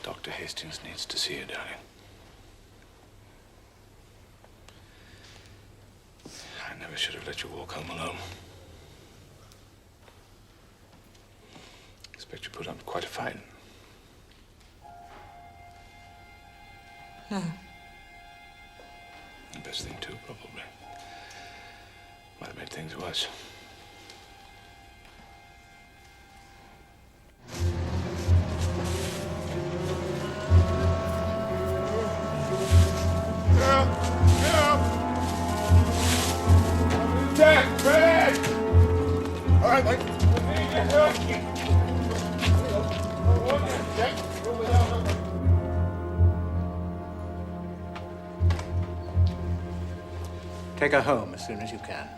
Dr. Hastings needs to see you, darling. I never should have let you walk home alone. Expect you put up quite a fight. No. The best thing, too, probably. Might have made things worse. Jack, Fred! All right, Mike. Take her home as soon as you can.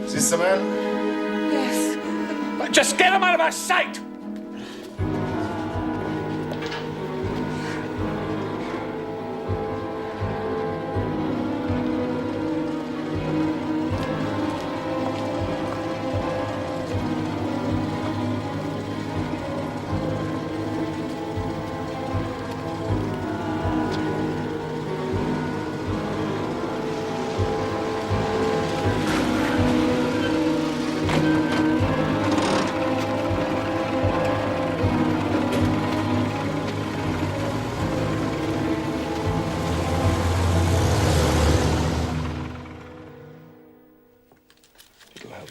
Is this the man? Yes. Just get him out of our sight!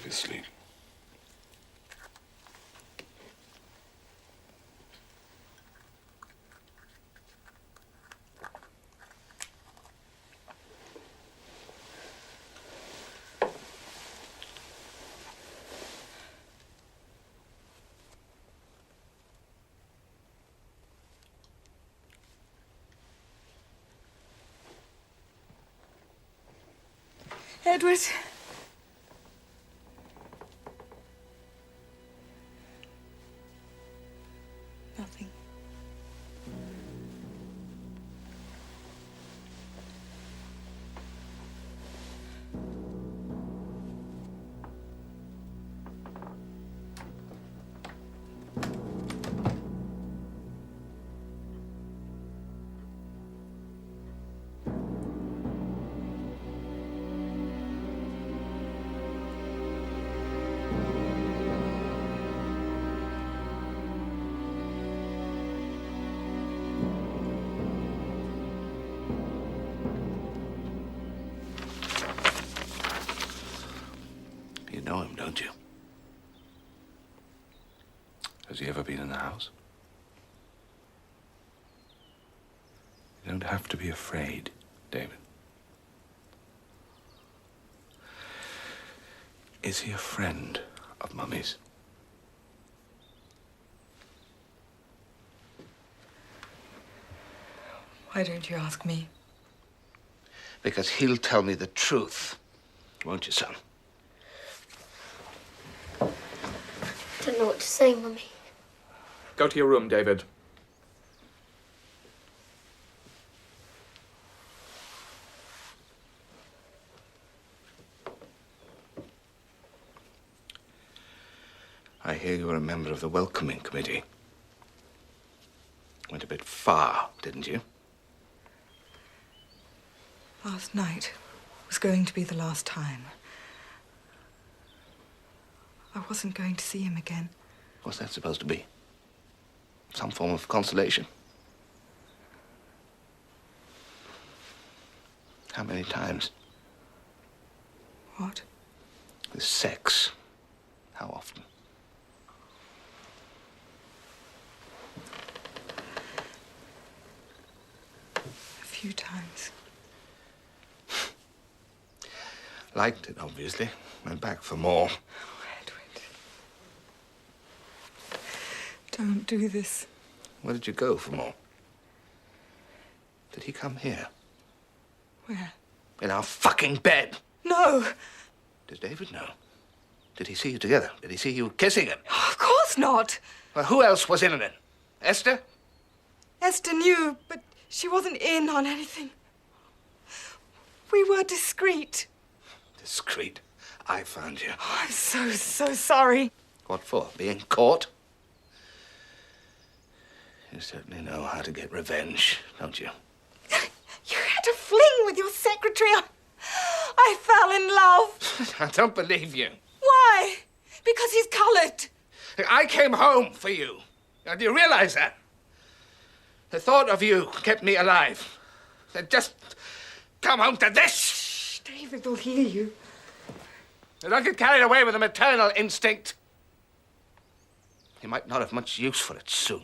Sleep. Edward. Nothing. Has he ever been in the house? You don't have to be afraid, David. Is he a friend of Mummy's? Why don't you ask me? Because he'll tell me the truth. Won't you, son? Don't know what to say, Mummy. Go to your room, David. I hear you were a member of the welcoming committee. Went a bit far, didn't you? Last night was going to be the last time. I wasn't going to see him again. What's that supposed to be? Some form of consolation? How many times? What? The sex. How often? A few times. Liked it, obviously. Went back for more. Don't do this. Where did you go for more? Did he come here? Where? In our fucking bed. No! Does David know? Did he see you together? Did he see you kissing him? Of course not! Well, who else was in it? Esther? Esther knew, but she wasn't in on anything. We were discreet. Discreet. I found you. Oh, I'm so sorry. What for? Being caught? You certainly know how to get revenge, don't you? You had a fling with your secretary. I fell in love. I don't believe you. Why? Because he's coloured. I came home for you. Now, do you realize that? The thought of you kept me alive. Then just come home to this. Shh, David will hear you. Don't get carried away with a maternal instinct. You might not have much use for it soon.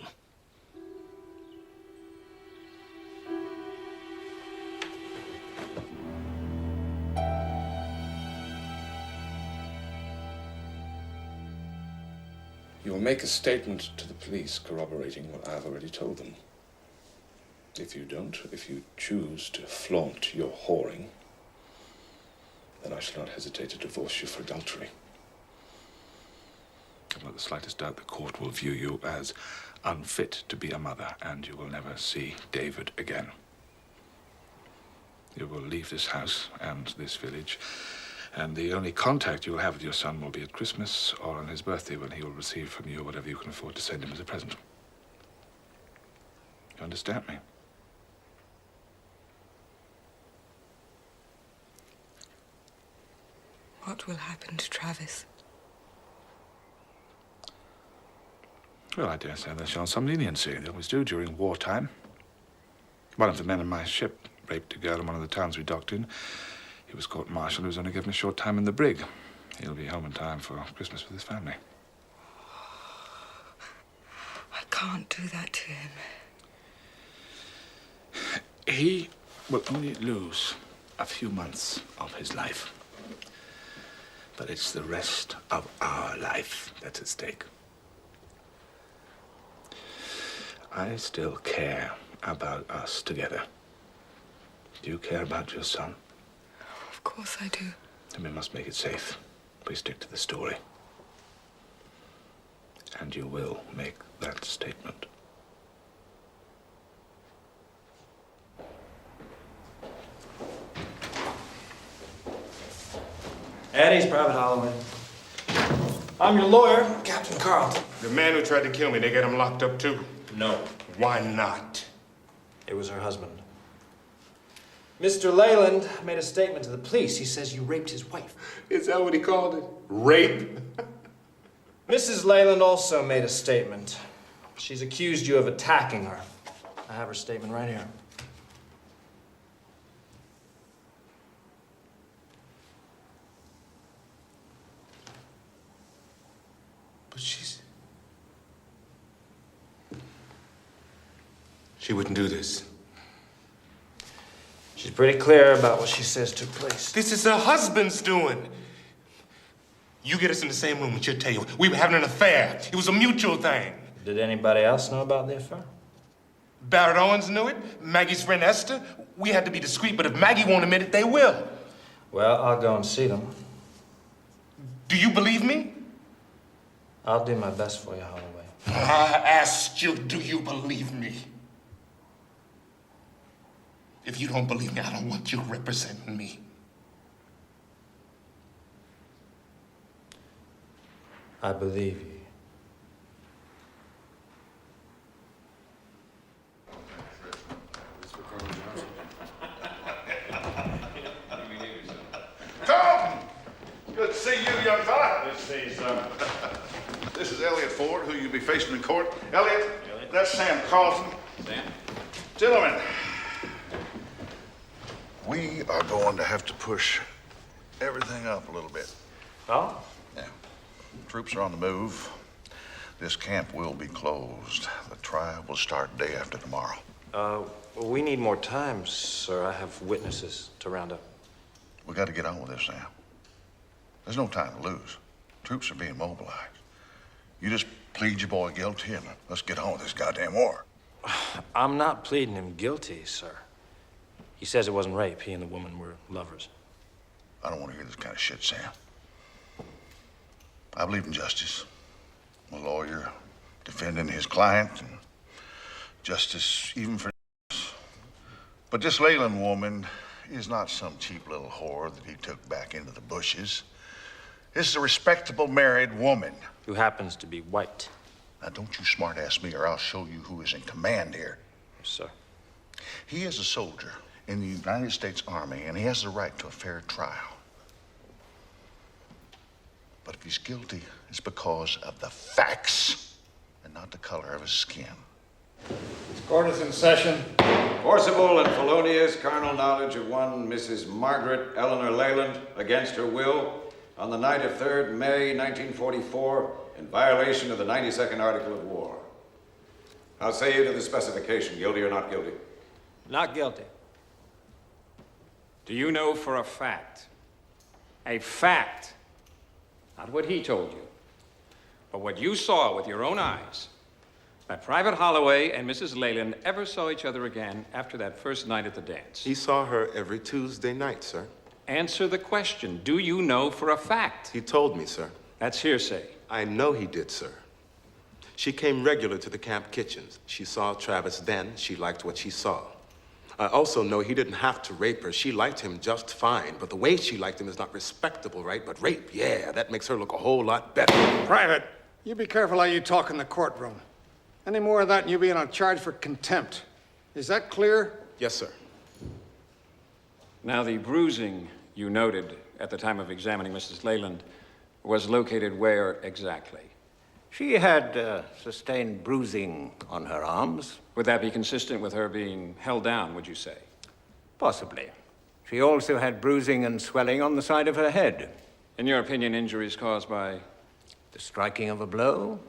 You will make a statement to the police corroborating what I have already told them. If you don't, if you choose to flaunt your whoring, then I shall not hesitate to divorce you for adultery. I've not the slightest doubt the court will view you as unfit to be a mother, and you will never see David again. You will leave this house and this village, and the only contact you will have with your son will be at Christmas or on his birthday, when he will receive from you whatever you can afford to send him as a present. You understand me? What will happen to Travis? Well, I dare say they'll show some leniency. They always do during wartime. One of the men in my ship raped a girl in one of the towns we docked in. He was court-martialed. He was only given a short time in the brig. He'll be home in time for Christmas with his family. I can't do that to him. He will only lose a few months of his life. But it's the rest of our life that's at stake. I still care about us together. Do you care about your son? Of course I do. Then we must make it safe. We stick to the story. And you will make that statement. Eddie's Private Holloway. I'm your lawyer, Captain Carlton. The man who tried to kill me, they get him locked up too? No. Why not? It was her husband. Mr. Leland made a statement to the police. He says you raped his wife. Is that what he called it? Rape? Mrs. Leland also made a statement. She's accused you of attacking her. I have her statement right here. But she's... She wouldn't do this. She's pretty clear about what she says took place. This is her husband's doing. You get us in the same room and she'll tell you we were having an affair. It was a mutual thing. Did anybody else know about the affair? Barrett Owens knew it. Maggie's friend Esther. We had to be discreet, but if Maggie won't admit it, they will. Well, I'll go and see them. Do you believe me? I'll do my best for you, Holloway. I asked you, do you believe me? If you don't believe me, I don't want you representing me. I believe you. Carlton! Good to see you, young fella. Good to see you, sir. This is Elliot Ford, who you'll be facing in court. Elliot, that's Sam Carlton. Sam? Gentlemen, we are going to have to push everything up a little bit. Oh? Yeah. Troops are on the move. This camp will be closed. The trial will start day after tomorrow. Well, we need more time, sir. I have witnesses to round up. We got to get on with this, Sam. There's no time to lose. Troops are being mobilized. You just plead your boy guilty and let's get on with this goddamn war. I'm not pleading him guilty, sir. He says it wasn't rape. He and the woman were lovers. I don't want to hear this kind of shit, Sam. I believe in justice. I'm a lawyer defending his client and justice even for us. But this Leland woman is not some cheap little whore that he took back into the bushes. This is a respectable married woman. Who happens to be white. Now, don't you smart-ass me or I'll show you who is in command here. Yes, sir. He is a soldier in the United States Army, and he has the right to a fair trial. But if he's guilty, it's because of the facts and not the color of his skin. Court is in session. Forcible and felonious carnal knowledge of one Mrs. Margaret Eleanor Leland against her will on the night of 3rd May 1944 in violation of the 92nd Article of War. How say you to the specification, guilty or not guilty? Not guilty. Do you know for a fact, not what he told you, but what you saw with your own eyes, that Private Holloway and Mrs. Leland ever saw each other again after that first night at the dance? He saw her every Tuesday night, sir. Answer the question. Do you know for a fact? He told me, sir. That's hearsay. I know he did, sir. She came regular to the camp kitchens. She saw Travis then. She liked what she saw. I also know he didn't have to rape her. She liked him just fine, but the way she liked him is not respectable, right? But rape, yeah, that makes her look a whole lot better. Private, you be careful how you talk in the courtroom. Any more of that and you'll be on charge for contempt. Is that clear? Yes, sir. Now, the bruising you noted at the time of examining Mrs. Leland was located where exactly? She had sustained bruising on her arms. Would that be consistent with her being held down, would you say? Possibly. She also had bruising and swelling on the side of her head. In your opinion, injuries caused by? The striking of a blow.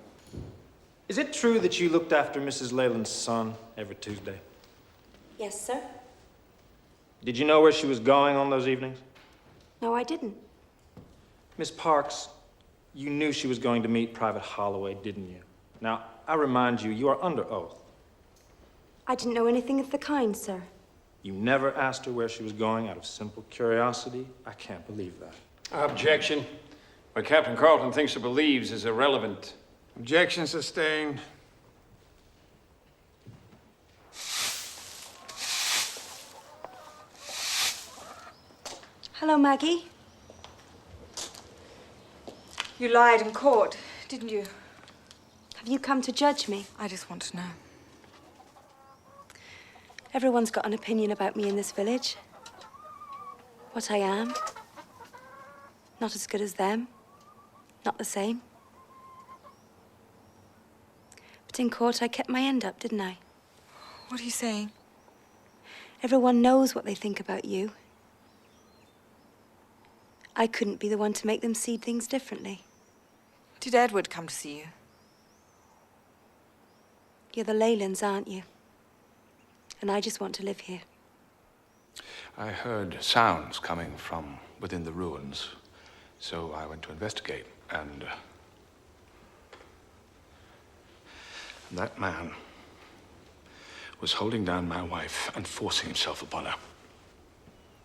Is it true that you looked after Mrs. Leland's son every Tuesday? Yes, sir. Did you know where she was going on those evenings? No, I didn't. Miss Parks, you knew she was going to meet Private Holloway, didn't you? Now, I remind you, you are under oath. I didn't know anything of the kind, sir. You never asked her where she was going out of simple curiosity? I can't believe that. Objection. What Captain Carlton thinks or believes is irrelevant. Objection sustained. Hello, Maggie. You lied in court, didn't you? Have you come to judge me? I just want to know. Everyone's got an opinion about me in this village. What I am. Not as good as them. Not the same. But in court, I kept my end up, didn't I? What are you saying? Everyone knows what they think about you. I couldn't be the one to make them see things differently. Did Edward come to see you? You're the Lelands, aren't you? and I just want to live here. I heard sounds coming from within the ruins, so I went to investigate, and that man was holding down my wife and forcing himself upon her.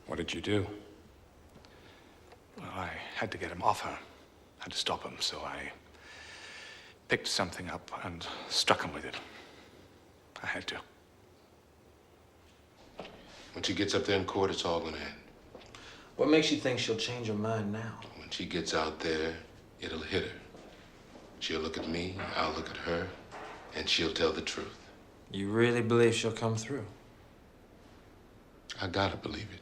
What did you do? Well, I had to get him off her, had to stop him, so I picked something up and struck him with it. I had to. When she gets up there in court, it's all gonna end. What makes you think she'll change her mind now? When she gets out there, it'll hit her. She'll look at me, I'll look at her, and she'll tell the truth. You really believe she'll come through? I gotta believe it.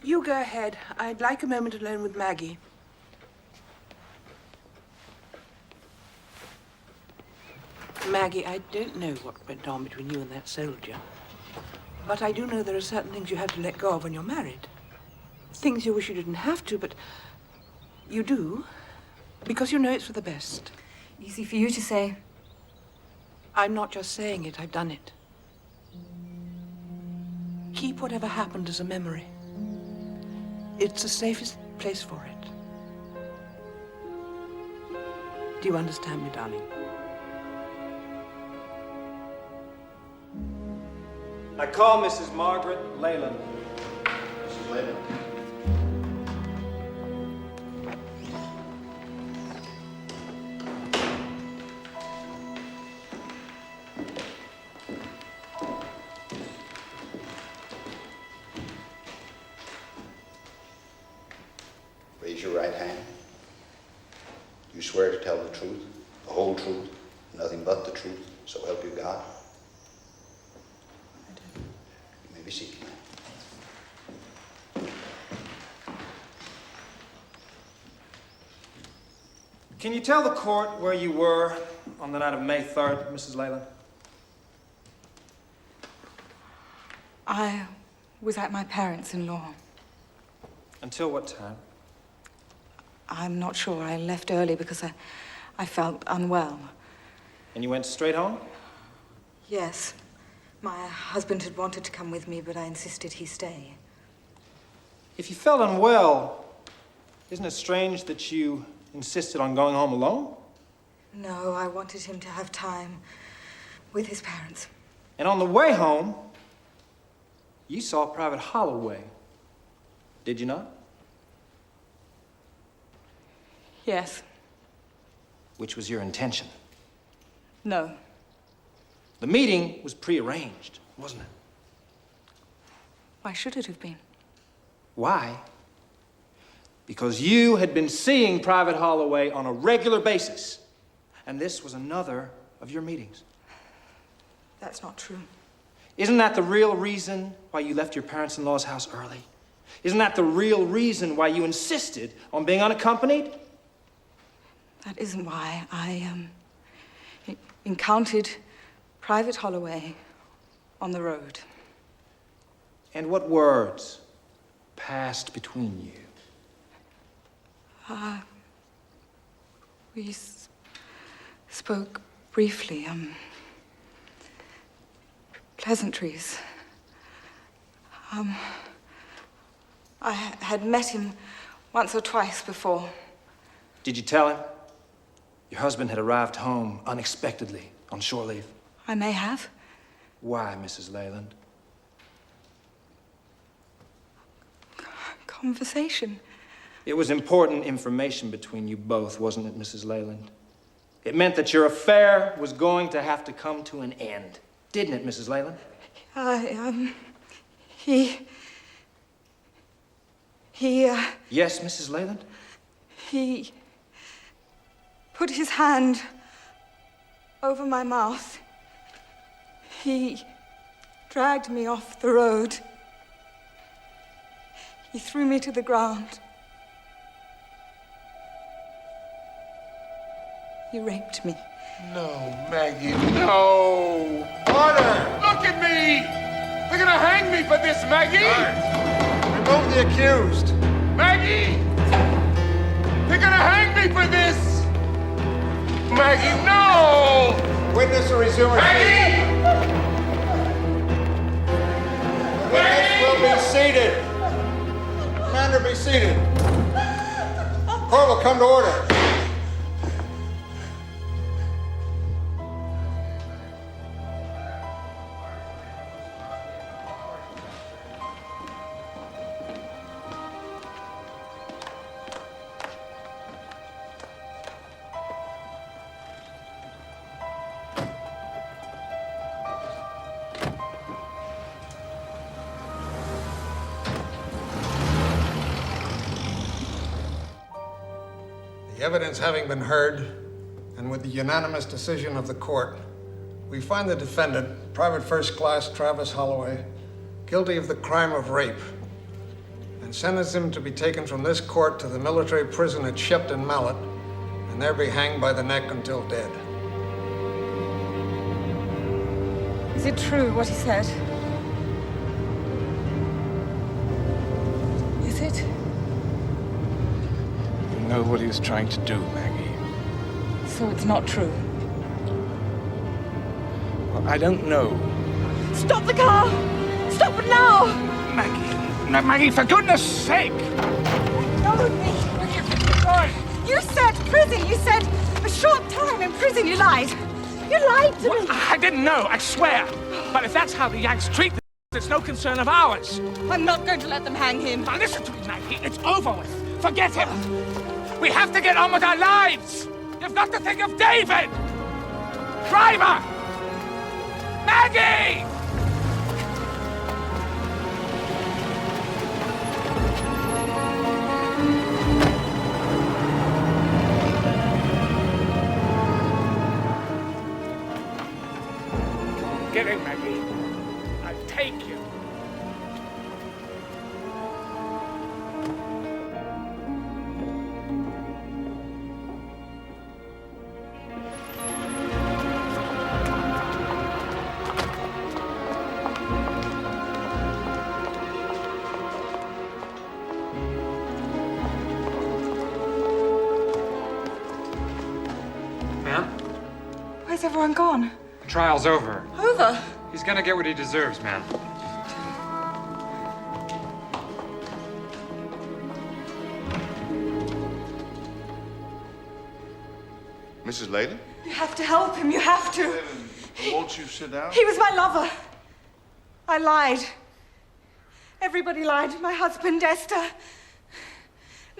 You go ahead. I'd like a moment alone with Maggie. Maggie, I don't know what went on between you and that soldier. But I do know there are certain things you have to let go of when you're married. Things you wish you didn't have to, but you do, because you know it's for the best. Easy for you to say. I'm not just saying it, I've done it. Keep whatever happened as a memory. It's the safest place for it. Do you understand me, darling? I call Mrs. Margaret Leland. Mrs. Leland. Raise your right hand. You swear to tell the truth, the whole truth, nothing but the truth, so help you God? I do. You may be seated now. Can you tell the court where you were on the night of May 3rd, Mrs. Leland? I was at my parents-in-law. Until what time? I'm not sure. I left early because I felt unwell. And you went straight home? Yes. My husband had wanted to come with me, but I insisted he stay. If you felt unwell, isn't it strange that you insisted on going home alone? No, I wanted him to have time with his parents. And on the way home, you saw Private Holloway, did you not? Yes. Which was your intention? No. The meeting was prearranged, wasn't it? Why should it have been? Why? Because you had been seeing Private Holloway on a regular basis, and this was another of your meetings. That's not true. Isn't that the real reason why you left your parents-in-law's house early? Isn't that the real reason why you insisted on being unaccompanied? That isn't why. I encountered Private Holloway on the road. And what words passed between you? We spoke briefly, pleasantries. I had met him once or twice before. Did you tell him? Your husband had arrived home unexpectedly on shore leave. I may have. Why, Mrs. Leland? Conversation. It was important information between you both, wasn't it, Mrs. Leland? It meant that your affair was going to have to come to an end, didn't it, Mrs. Leland? Yes, Mrs. Leland? He put his hand over my mouth. He dragged me off the road. He threw me to the ground. He raped me. No, Maggie, no! Order! Look at me! They're gonna hang me for this, Maggie! Remove the accused. Maggie! They're gonna hang me for this! Maggie, no! Witness will resume her Maggie! Witness will be seated. Commander, be seated. Court will come to order. The evidence having been heard, and with the unanimous decision of the court, we find the defendant, Private First Class Travis Holloway, guilty of the crime of rape, and sentence him to be taken from this court to the military prison at Shepton Mallet, and there be hanged by the neck until dead. Is it true what he said? Is it? You know what he was trying to do, Maggie. So it's not true. Well, I don't know. Stop the car! Stop it now! Maggie! No, Maggie, for goodness sake! Go with me! You said prison! You said a short time in prison! You lied! You lied to me! I didn't know, I swear! But if that's how the Yanks treat them, it's no concern of ours. I'm not going to let them hang him. Now listen to me, Maggie. It's over with. Forget him. We have to get on with our lives. You've got to think of David! Driver! Maggie! Get in, Maggie. I'll take you. Ma'am? Where's everyone gone? The trial's over. Over? He's gonna get what he deserves, ma'am. Mrs. Leland? You have to help him. You have to. Won't you sit down? He was my lover. I lied. Everybody lied. My husband, Esther.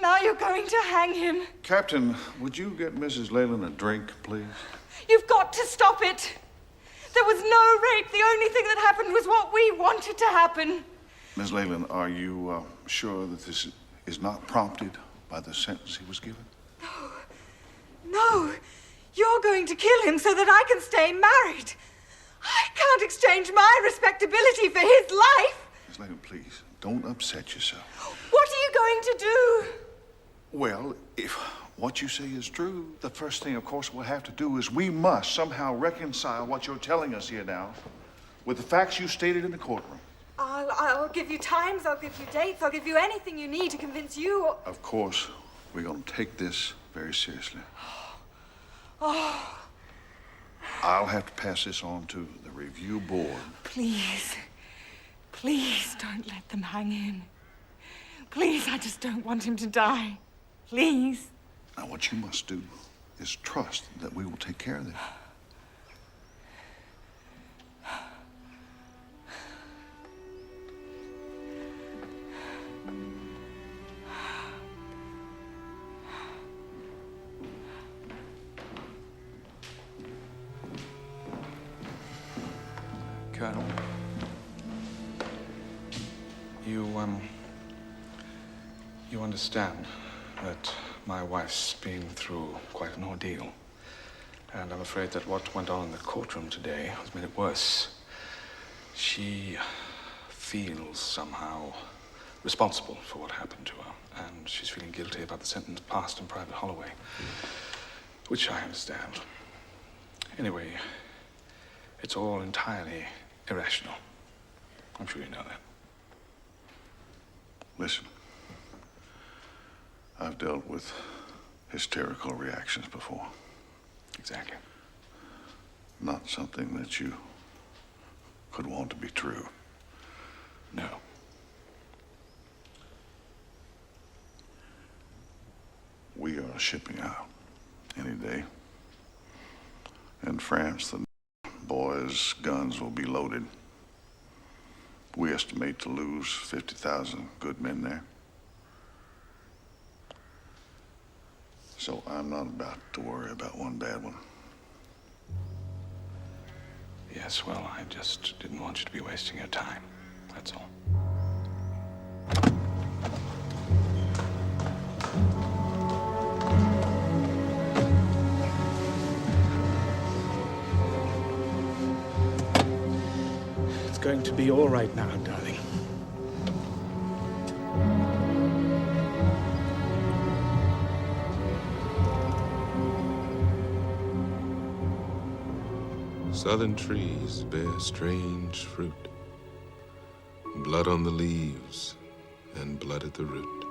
Now you're going to hang him. Captain, would you get Mrs. Leland a drink, please? You've got to stop it. There was no rape. The only thing that happened was what we wanted to happen. Ms. Leland, are you sure that this is not prompted by the sentence he was given? No. You're going to kill him so that I can stay married. I can't exchange my respectability for his life. Ms. Leland, please, don't upset yourself. What are you going to do? Well, if what you say is true, the first thing, of course, we'll have to do is we must somehow reconcile what you're telling us here now with the facts you stated in the courtroom. I'll give you times, I'll give you dates, I'll give you anything you need to convince you. Of course, we're going to take this very seriously. Oh, I'll have to pass this on to the review board. please. Please don't let them hang him. Please, I just don't want him to die. Please. Now, what you must do is trust that we will take care of this. Colonel, you understand that my wife's been through quite an ordeal. And I'm afraid that what went on in the courtroom today has made it worse. She feels somehow responsible for what happened to her, and she's feeling guilty about the sentence passed in Private Holloway, which I understand. Anyway, it's all entirely irrational. I'm sure you know that. Listen, I've dealt with hysterical reactions before. Exactly. Not something that you could want to be true. No. We are shipping out any day. In France, the boys' guns will be loaded. We estimate to lose 50,000 good men there. So I'm not about to worry about one bad one. Yes, well, I just didn't want you to be wasting your time. That's all. It's going to be all right now, darling. Southern trees bear strange fruit. Blood on the leaves and blood at the root.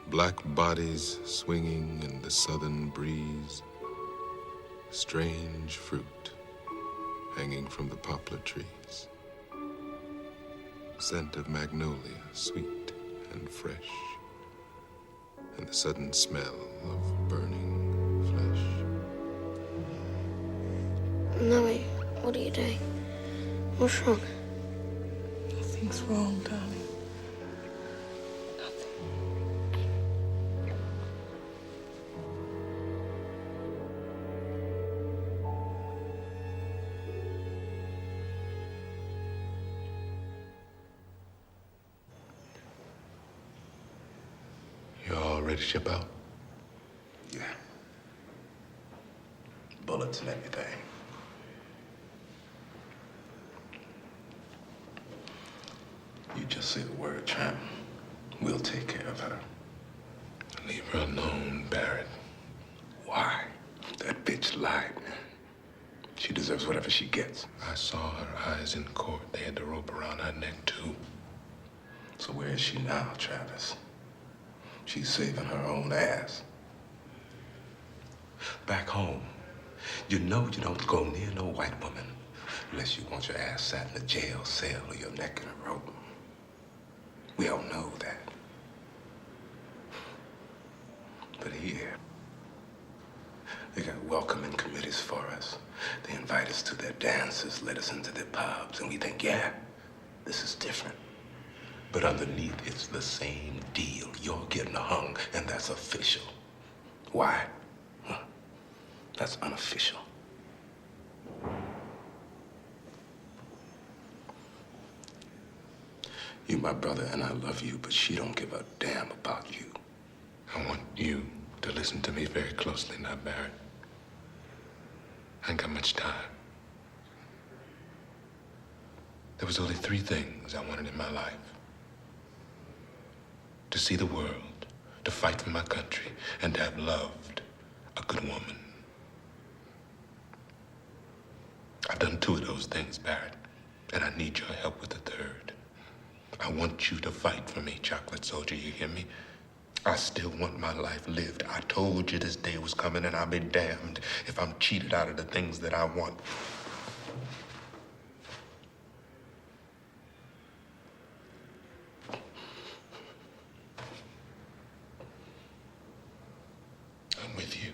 Black bodies swinging in the southern breeze. Strange fruit hanging from the poplar trees. Scent of magnolia, sweet and fresh. And the sudden smell of burning flesh. Noe, what are you doing? What's wrong? Nothing's wrong, darling. You all ready to ship out? Yeah. Bullets and everything. You just say the word, champ. We'll take care of her. Leave her alone, Barrett. Why? That bitch lied. She deserves whatever she gets. I saw her eyes in court. They had the rope around her neck, too. So where is she now, Travis? She's saving her own ass. Back home, you know you don't go near no white woman unless you want your ass sat in a jail cell or your neck in a rope. We all know that. But here, they got welcoming committees for us. They invite us to their dances, let us into their pubs, and we think, yeah, this is different. But underneath, it's the same deal. You're getting hung, and that's official. Why? Huh. That's unofficial. You my brother, and I love you, but she don't give a damn about you. I want you to listen to me very closely now, Barrett. I ain't got much time. There was only 3 things I wanted in my life. To see the world, to fight for my country, and to have loved a good woman. I've done 2 of those things, Barrett, and I need your help with the 3rd. I want you to fight for me, Chocolate Soldier, you hear me? I still want my life lived. I told you this day was coming, and I'll be damned if I'm cheated out of the things that I want. I'm with you.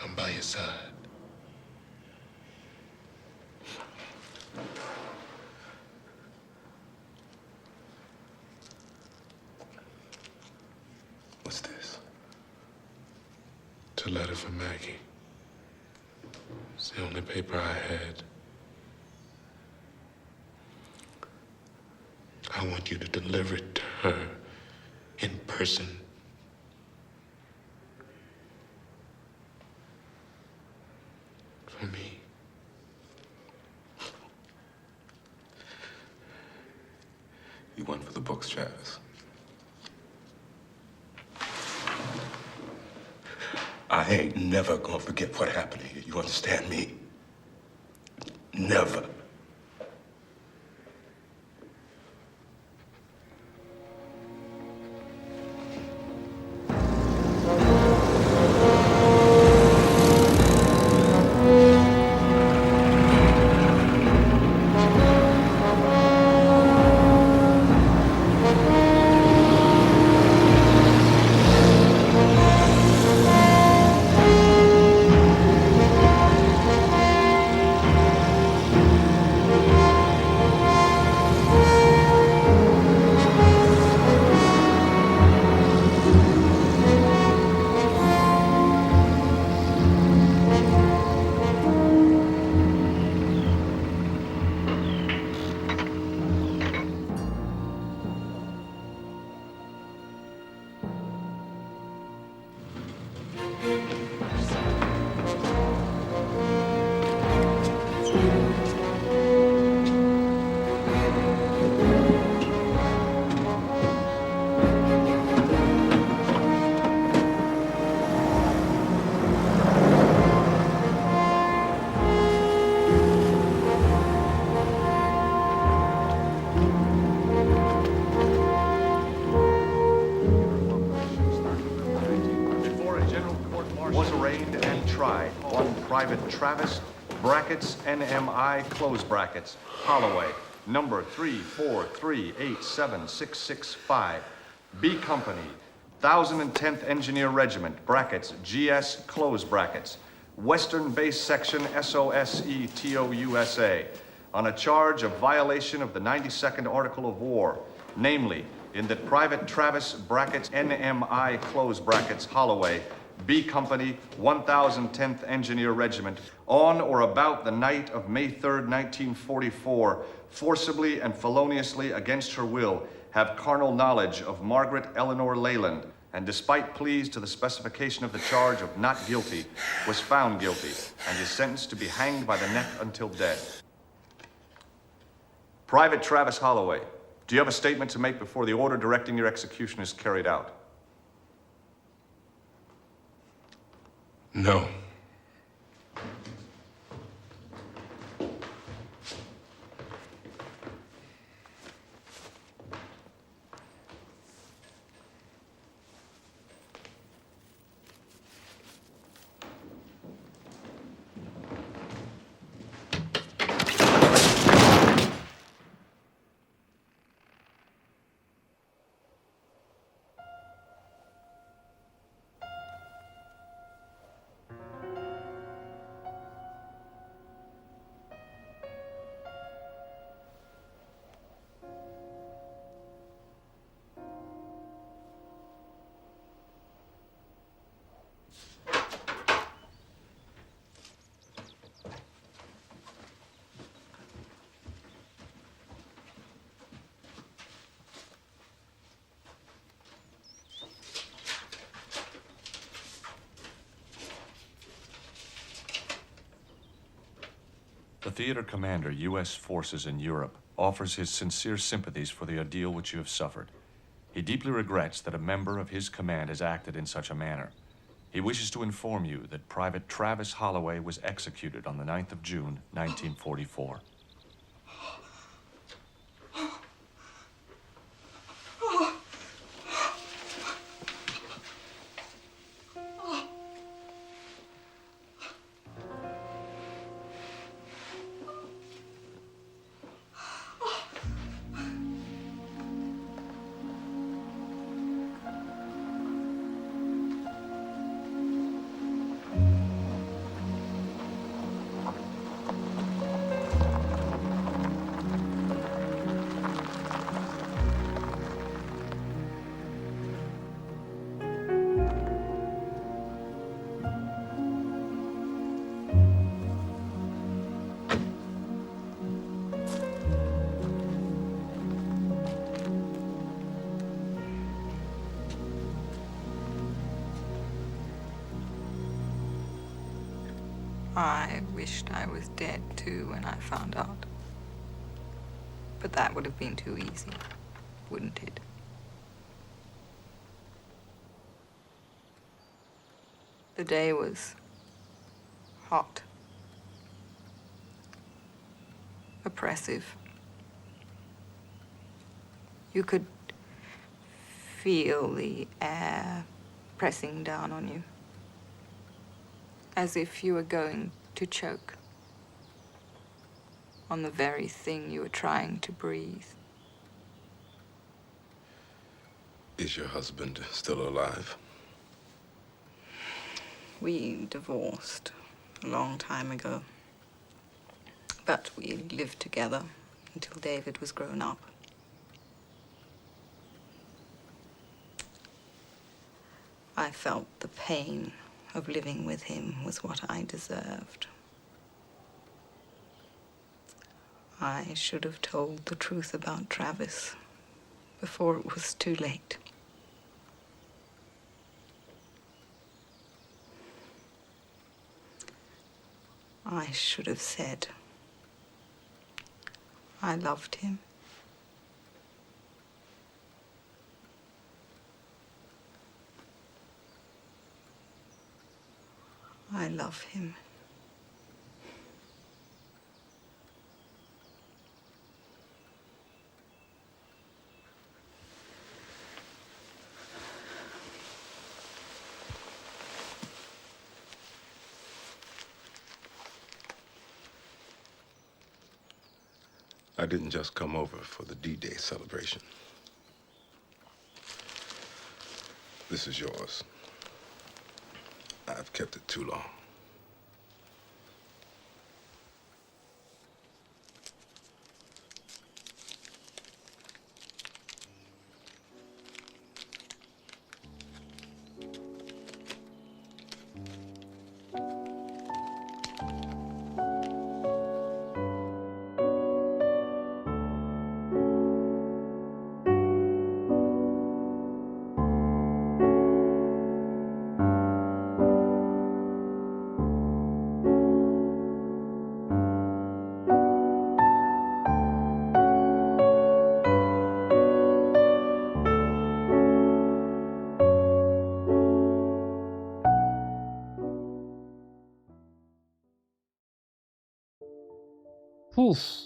I'm by your side. What's this? It's a letter from Maggie. It's the only paper I had. I want you to deliver it to her in person. For me. You won for the books, Travis. I ain't never gonna forget what happened here. You understand me? Never. Private Travis, brackets, NMI, close brackets, Holloway, number 343876665, B Company, 1010th Engineer Regiment, brackets, GS, close brackets, Western Base Section, SOSETOUSA, on a charge of violation of the 92nd Article of War, namely, in that Private Travis, brackets, NMI, close brackets, Holloway, B Company, 1010th Engineer Regiment, on or about the night of May 3rd, 1944, forcibly and feloniously against her will, have carnal knowledge of Margaret Eleanor Leland, and despite pleas to the specification of the charge of not guilty, was found guilty, and is sentenced to be hanged by the neck until death. Private Travis Holloway, do you have a statement to make before the order directing your execution is carried out? No. The theater commander, U.S. forces in Europe, offers his sincere sympathies for the ordeal which you have suffered. He deeply regrets that a member of his command has acted in such a manner. He wishes to inform you that Private Travis Holloway was executed on the 9th of June, 1944. I wished I was dead, too, when I found out. But that would have been too easy. wouldn't it? The day was hot, oppressive. You could feel the air pressing down on you, as if you were going to choke on the very thing you were trying to breathe. Is your husband still alive? We divorced a long time ago, but we lived together until David was grown up. I felt the pain of living with him was what I deserved. I should have told the truth about Travis before it was too late. I should have said I loved him. I love him. I didn't just come over for the D-Day celebration. This is yours. I've kept it too long. Oof.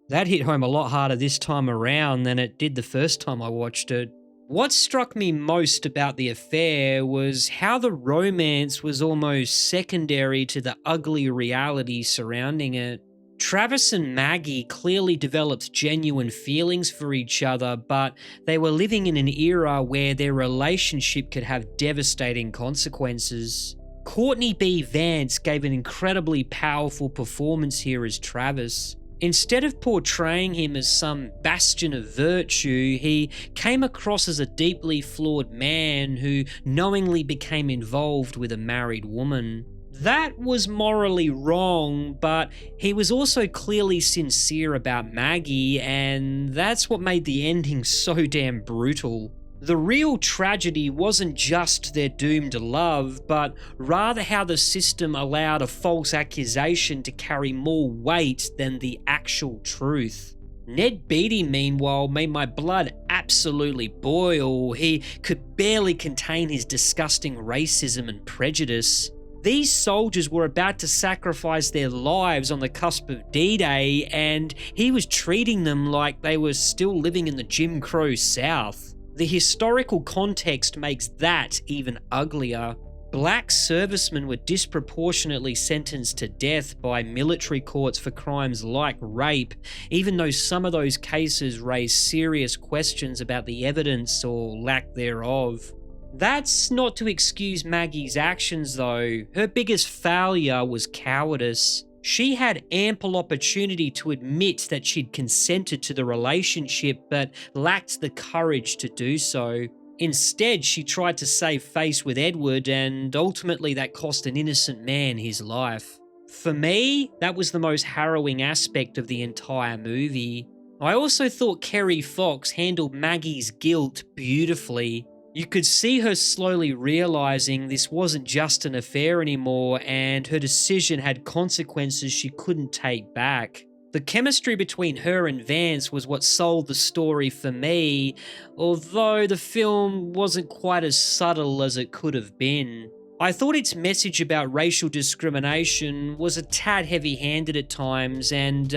That hit home a lot harder this time around than it did the first time I watched it. What struck me most about the affair was how the romance was almost secondary to the ugly reality surrounding it. Travis and Maggie clearly developed genuine feelings for each other, but they were living in an era where their relationship could have devastating consequences. Courtney B. Vance gave an incredibly powerful performance here as Travis. Instead of portraying him as some bastion of virtue, he came across as a deeply flawed man who knowingly became involved with a married woman. That was morally wrong, but he was also clearly sincere about Maggie, and that's what made the ending so damn brutal. The real tragedy wasn't just their doomed love, but rather how the system allowed a false accusation to carry more weight than the actual truth. Ned Beatty, meanwhile, made my blood absolutely boil. He could barely contain his disgusting racism and prejudice. These soldiers were about to sacrifice their lives on the cusp of D-Day, and he was treating them like they were still living in the Jim Crow South. The historical context makes that even uglier. Black servicemen were disproportionately sentenced to death by military courts for crimes like rape, even though some of those cases raised serious questions about the evidence or lack thereof. That's not to excuse Maggie's actions though. Her biggest failure was cowardice. She had ample opportunity to admit that she'd consented to the relationship, but lacked the courage to do so. Instead, she tried to save face with Edward, and ultimately that cost an innocent man his life. For me, that was the most harrowing aspect of the entire movie. I also thought Kerry Fox handled Maggie's guilt beautifully. You could see her slowly realizing this wasn't just an affair anymore, and her decision had consequences she couldn't take back. The chemistry between her and Vance was what sold the story for me, although the film wasn't quite as subtle as it could have been. I thought its message about racial discrimination was a tad heavy-handed at times, and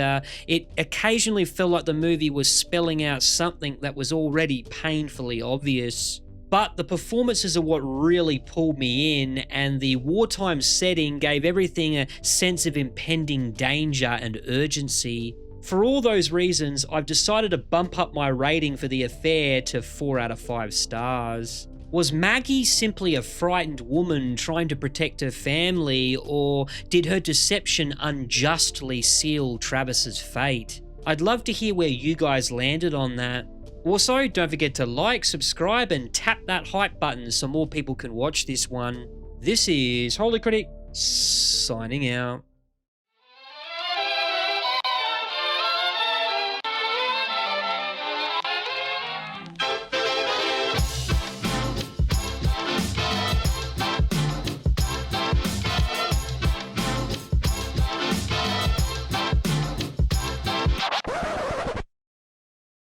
it occasionally felt like the movie was spelling out something that was already painfully obvious. But the performances are what really pulled me in, and the wartime setting gave everything a sense of impending danger and urgency. For all those reasons, I've decided to bump up my rating for The Affair to 4 out of 5 stars. Was Maggie simply a frightened woman trying to protect her family, or did her deception unjustly seal Travis's fate? I'd love to hear where you guys landed on that. Also, don't forget to like, subscribe, and tap that hype button so more people can watch this one. This is Holy Critic, signing out.